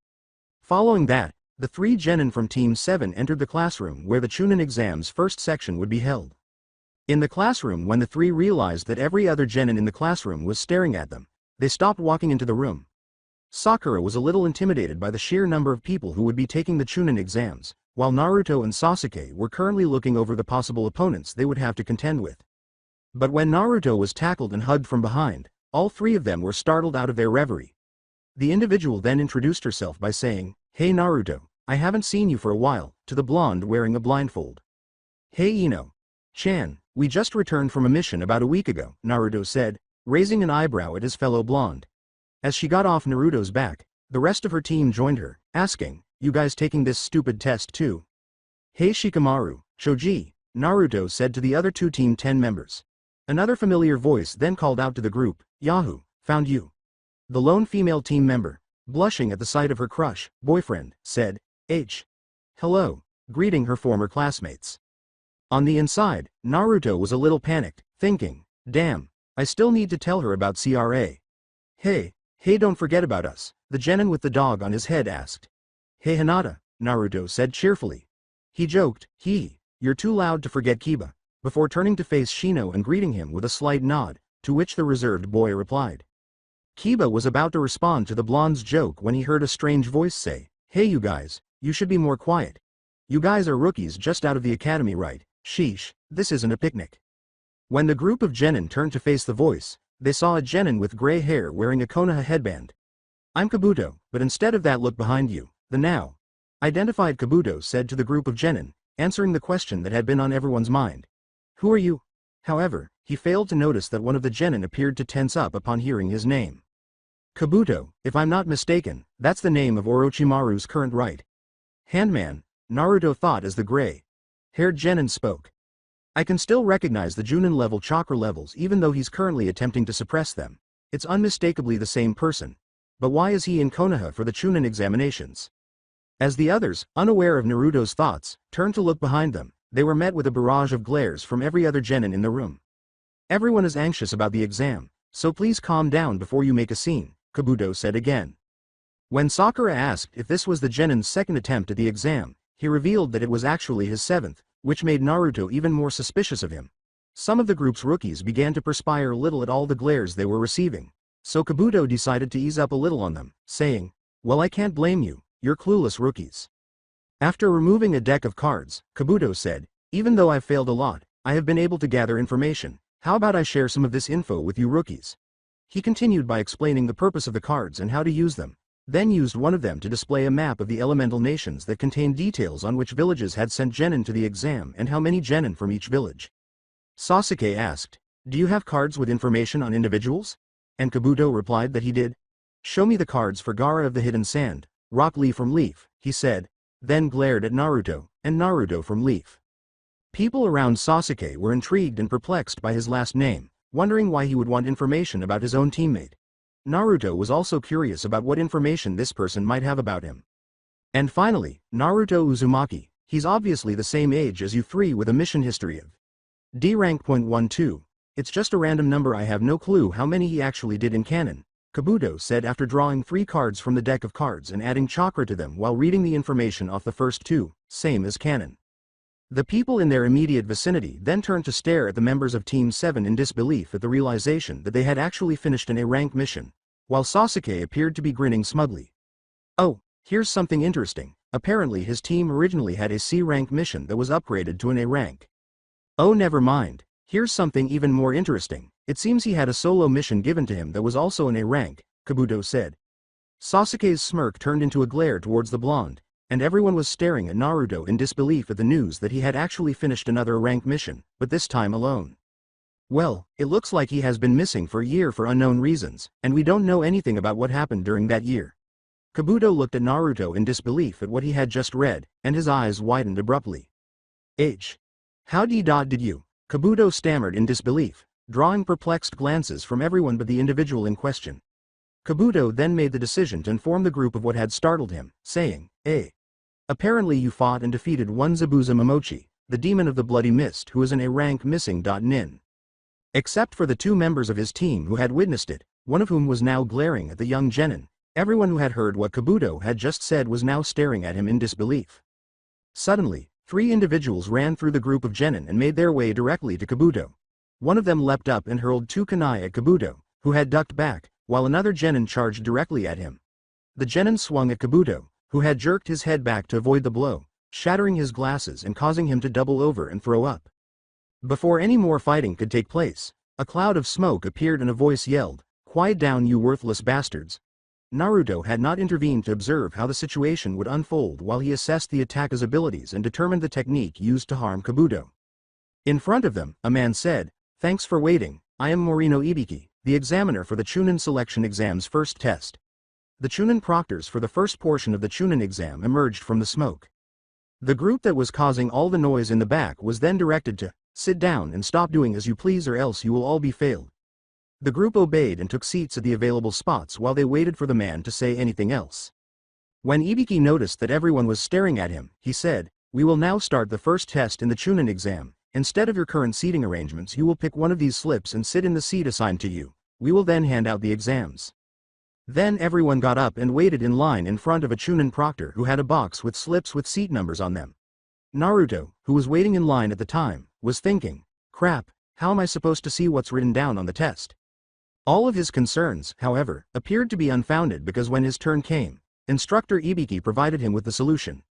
Following that, the three genin from Team 7 entered the classroom where the Chunin exam's first section would be held. In the classroom, when the three realized that every other genin in the classroom was staring at them, they stopped walking into the room. Sakura was a little intimidated by the sheer number of people who would be taking the Chunin exams, while Naruto and Sasuke were currently looking over the possible opponents they would have to contend with. But when Naruto was tackled and hugged from behind, all three of them were startled out of their reverie. The individual then introduced herself by saying, "Hey Naruto, I haven't seen you for a while," to the blonde wearing a blindfold. "Hey Ino-chan, we just returned from a mission about a week ago," Naruto said, raising an eyebrow at his fellow blonde. As she got off Naruto's back, the rest of her team joined her, asking, "You guys taking this stupid test too?" "Hey Shikamaru, Choji," Naruto said to the other two Team 10 members. Another familiar voice then called out to the group, "Yahoo, found you." The lone female team member, blushing at the sight of her crush, boyfriend, said, "Hello," greeting her former classmates. On the inside, Naruto was a little panicked, thinking, "Damn, I still need to tell her about CRA. Hey don't forget about us," the genin with the dog on his head asked. "Hey Hinata," Naruto said cheerfully. He joked, "You're too loud to forget Kiba," before turning to face Shino and greeting him with a slight nod, to which the reserved boy replied. Kiba was about to respond to the blonde's joke when he heard a strange voice say, "Hey you guys, you should be more quiet. You guys are rookies just out of the academy, right? Sheesh, this isn't a picnic." When the group of genin turned to face the voice, they saw a genin with gray hair wearing a Konoha headband. "I'm Kabuto, but instead of that look behind you," the now identified Kabuto said to the group of genin, answering the question that had been on everyone's mind. "Who are you?" However, he failed to notice that one of the genin appeared to tense up upon hearing his name. "Kabuto, if I'm not mistaken, that's the name of Orochimaru's current right-hand man," Naruto thought as the gray-haired genin spoke. "I can still recognize the Junin level chakra levels even though he's currently attempting to suppress them. It's unmistakably the same person. But why is he in Konoha for the Chunin examinations?" As the others, unaware of Naruto's thoughts, turned to look behind them, they were met with a barrage of glares from every other genin in the room. "Everyone is anxious about the exam, so please calm down before you make a scene," Kabuto said again. When Sakura asked if this was the genin's second attempt at the exam, he revealed that it was actually his seventh, which made Naruto even more suspicious of him. Some of the group's rookies began to perspire a little at all the glares they were receiving, so Kabuto decided to ease up a little on them, saying, "Well, I can't blame you, you're clueless rookies." After removing a deck of cards, Kabuto said, "Even though I've failed a lot, I have been able to gather information. How about I share some of this info with you rookies?" He continued by explaining the purpose of the cards and how to use them, then used one of them to display a map of the elemental nations that contained details on which villages had sent genin to the exam and how many genin from each village. Sasuke asked, "Do you have cards with information on individuals?" And Kabuto replied that he did. "Show me the cards for Gaara of the Hidden Sand, Rock Lee from Leaf," he said, then glared at Naruto, and Naruto from Leaf. People around Sasuke were intrigued and perplexed by his last name, wondering why he would want information about his own teammate. Naruto was also curious about what information this person might have about him. And finally, Naruto Uzumaki, he's obviously the same age as you three with a mission history of D rank .12. It's just a random number, I have no clue how many he actually did in canon, Kabuto said after drawing 3 cards from the deck of cards and adding chakra to them while reading the information off the first 2, same as canon. The people in their immediate vicinity then turned to stare at the members of Team 7 in disbelief at the realization that they had actually finished an A-rank mission, while Sasuke appeared to be grinning smugly. "Oh, here's something interesting. Apparently his team originally had a C-rank mission that was upgraded to an A-rank. Oh, never mind. Here's something even more interesting. It seems he had a solo mission given to him that was also an A-rank," Kabuto said. Sasuke's smirk turned into a glare towards the blonde, and everyone was staring at Naruto in disbelief at the news that he had actually finished another rank mission, but this time alone. Well, it looks like he has been missing for a year for unknown reasons, and we don't know anything about what happened during that year. Kabuto looked at Naruto in disbelief at what he had just read, and his eyes widened abruptly. How did you? Kabuto stammered in disbelief, drawing perplexed glances from everyone but the individual in question. Kabuto then made the decision to inform the group of what had startled him, saying, Apparently you fought and defeated one Zabuza Momochi, the demon of the bloody mist who is an A-rank missing. Nin. Except for the two members of his team who had witnessed it, one of whom was now glaring at the young genin, everyone who had heard what Kabuto had just said was now staring at him in disbelief. Suddenly, 3 individuals ran through the group of genin and made their way directly to Kabuto. One of them leapt up and hurled 2 kunai at Kabuto, who had ducked back, while another genin charged directly at him. The genin swung at Kabuto, who had jerked his head back to avoid the blow, shattering his glasses and causing him to double over and throw up. Before any more fighting could take place, a cloud of smoke appeared and a voice yelled, "Quiet down, you worthless bastards." Naruto had not intervened to observe how the situation would unfold while he assessed the attacker's abilities and determined the technique used to harm Kabuto. In front of them, a man said, "Thanks for waiting, I am Morino Ibiki, the examiner for the Chunin selection exam's first test." The Chunin proctors for the first portion of the Chunin exam emerged from the smoke. The group that was causing all the noise in the back was then directed to sit down and stop doing as you please or else you will all be failed. The group obeyed and took seats at the available spots while they waited for the man to say anything else. When Ibiki noticed that everyone was staring at him, he said, "We will now start the first test in the Chunin exam. Instead of your current seating arrangements, you will pick one of these slips and sit in the seat assigned to you. We will then hand out the exams." Then everyone got up and waited in line in front of a Chunin proctor who had a box with slips with seat numbers on them. Naruto, who was waiting in line at the time, was thinking, "Crap, how am I supposed to see what's written down on the test?" All of his concerns, however, appeared to be unfounded because when his turn came, Instructor Ibiki provided him with the solution.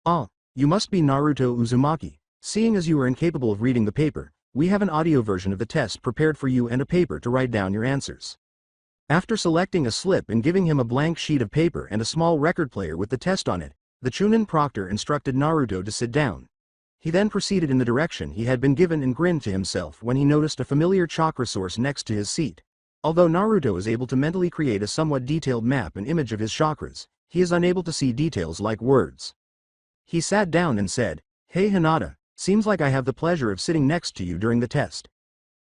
"Ah, you must be Naruto Uzumaki. Seeing as you are incapable of reading the paper, we have an audio version of the test prepared for you and a paper to write down your answers." After selecting a slip and giving him a blank sheet of paper and a small record player with the test on it, the Chunin proctor instructed Naruto to sit down. He then proceeded in the direction he had been given and grinned to himself when he noticed a familiar chakra source next to his seat. Although Naruto is able to mentally create a somewhat detailed map and image of his chakras, he is unable to see details like words. He sat down and said, "Hey Hinata, seems like I have the pleasure of sitting next to you during the test."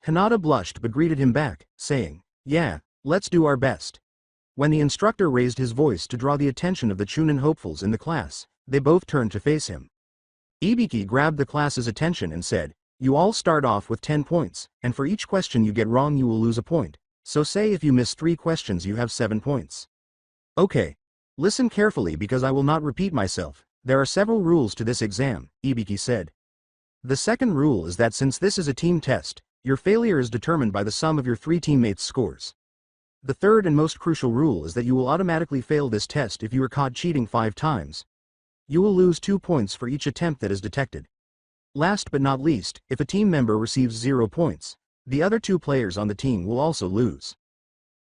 Hinata blushed but greeted him back, saying, "Yeah, let's do our best." When the instructor raised his voice to draw the attention of the Chunin hopefuls in the class, they both turned to face him. Ibiki grabbed the class's attention and said, "You all start off with 10 points, and for each question you get wrong you will lose a point. So say if you miss 3 questions you have 7 points. Okay. Listen carefully because I will not repeat myself. There are several rules to this exam," Ibiki said. "The second rule is that since this is a team test, your failure is determined by the sum of your 3 teammates' scores. The third and most crucial rule is that you will automatically fail this test if you are caught cheating 5 times. You will lose 2 points for each attempt that is detected. Last but not least, if a team member receives 0 points, the other 2 players on the team will also lose."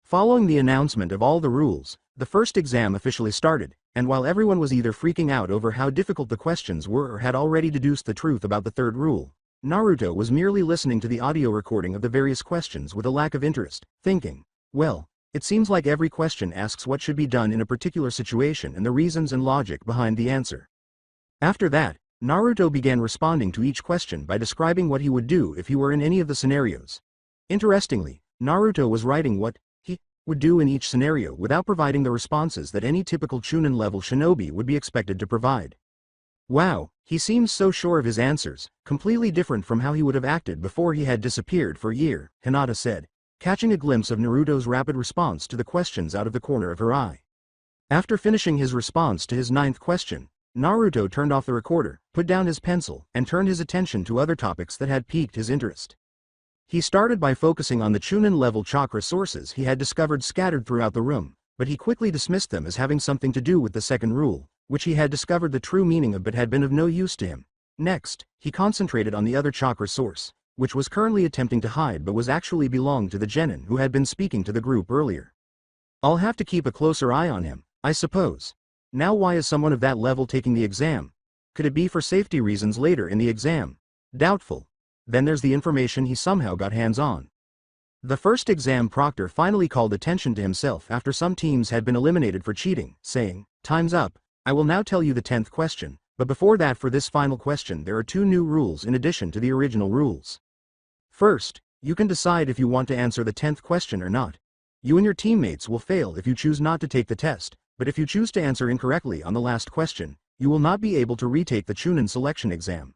Following the announcement of all the rules, the first exam officially started, and while everyone was either freaking out over how difficult the questions were or had already deduced the truth about the third rule, Naruto was merely listening to the audio recording of the various questions with a lack of interest, thinking, "Well, it seems like every question asks what should be done in a particular situation and the reasons and logic behind the answer." After that, Naruto began responding to each question by describing what he would do if he were in any of the scenarios. Interestingly, Naruto was writing what he would do in each scenario without providing the responses that any typical Chunin level shinobi would be expected to provide. Wow, he seems so sure of his answers, completely different from how he would have acted before he had disappeared for a year, Hinata said, catching a glimpse of Naruto's rapid response to the questions out of the corner of her eye. After finishing his response to his 9th question, Naruto turned off the recorder, put down his pencil, and turned his attention to other topics that had piqued his interest. He started by focusing on the Chunin-level chakra sources he had discovered scattered throughout the room, but he quickly dismissed them as having something to do with the second rule, which he had discovered the true meaning of but had been of no use to him. Next, he concentrated on the other chakra source, which was currently attempting to hide but was actually belonged to the genin who had been speaking to the group earlier. "I'll have to keep a closer eye on him, I suppose. Now why is someone of that level taking the exam? Could it be for safety reasons later in the exam? Doubtful." Then there's the information he somehow got hands on. The first exam proctor finally called attention to himself after some teams had been eliminated for cheating, saying, "Time's up. I will now tell you the 10th question, but before that, for this final question there are 2 new rules in addition to the original rules. First, you can decide if you want to answer the 10th question or not. You and your teammates will fail if you choose not to take the test, but if you choose to answer incorrectly on the last question, you will not be able to retake the Chunin selection exam."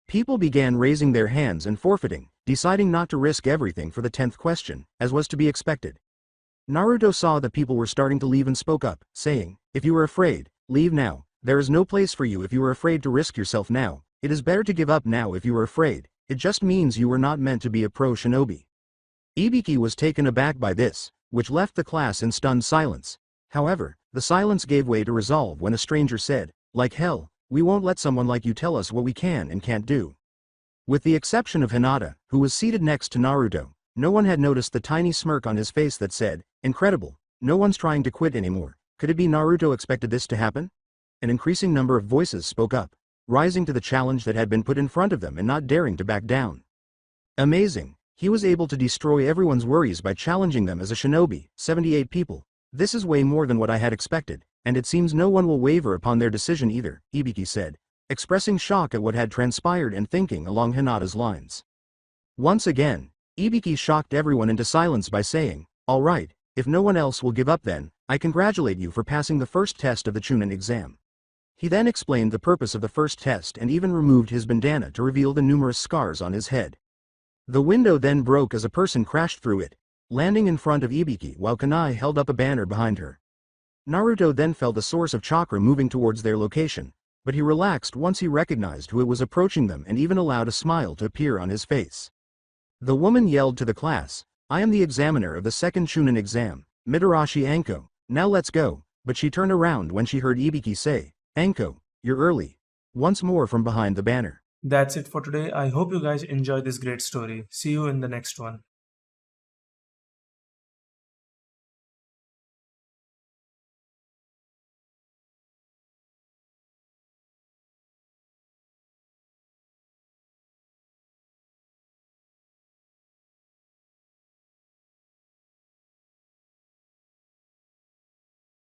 People began raising their hands and forfeiting, deciding not to risk everything for the 10th question, as was to be expected. Naruto saw that people were starting to leave and spoke up, saying, "If you are afraid, leave now. There is no place for you if you are afraid to risk yourself now. It is better to give up now if you are afraid. It just means you were not meant to be a pro shinobi." Ibiki was taken aback by this, which left the class in stunned silence. However, the silence gave way to resolve when a stranger said, "Like hell, we won't let someone like you tell us what we can and can't do." With the exception of Hinata, who was seated next to Naruto, no one had noticed the tiny smirk on his face that said, "Incredible, no one's trying to quit anymore. Could it be Naruto expected this to happen?" An increasing number of voices spoke up, rising to the challenge that had been put in front of them and not daring to back down. Amazing, he was able to destroy everyone's worries by challenging them as a shinobi. 78 people. This is way more than what I had expected, and it seems no one will waver upon their decision either, Ibiki said, expressing shock at what had transpired and thinking along Hinata's lines. Once again, Ibiki shocked everyone into silence by saying, "All right, if no one else will give up then, I congratulate you for passing the first test of the Chunin exam." He then explained the purpose of the first test and even removed his bandana to reveal the numerous scars on his head. The window then broke as a person crashed through it, landing in front of Ibiki while Kunai held up a banner behind her. Naruto then felt a source of chakra moving towards their location, but he relaxed once he recognized who it was approaching them and even allowed a smile to appear on his face. The woman yelled to the class, "I am the examiner of the second Chunin exam, Mitarashi Anko, now let's go," but she turned around when she heard Ibiki say, "Anko, you're early," once more from behind the banner. That's it for today. I hope you guys enjoyed this great story. See you in the next one.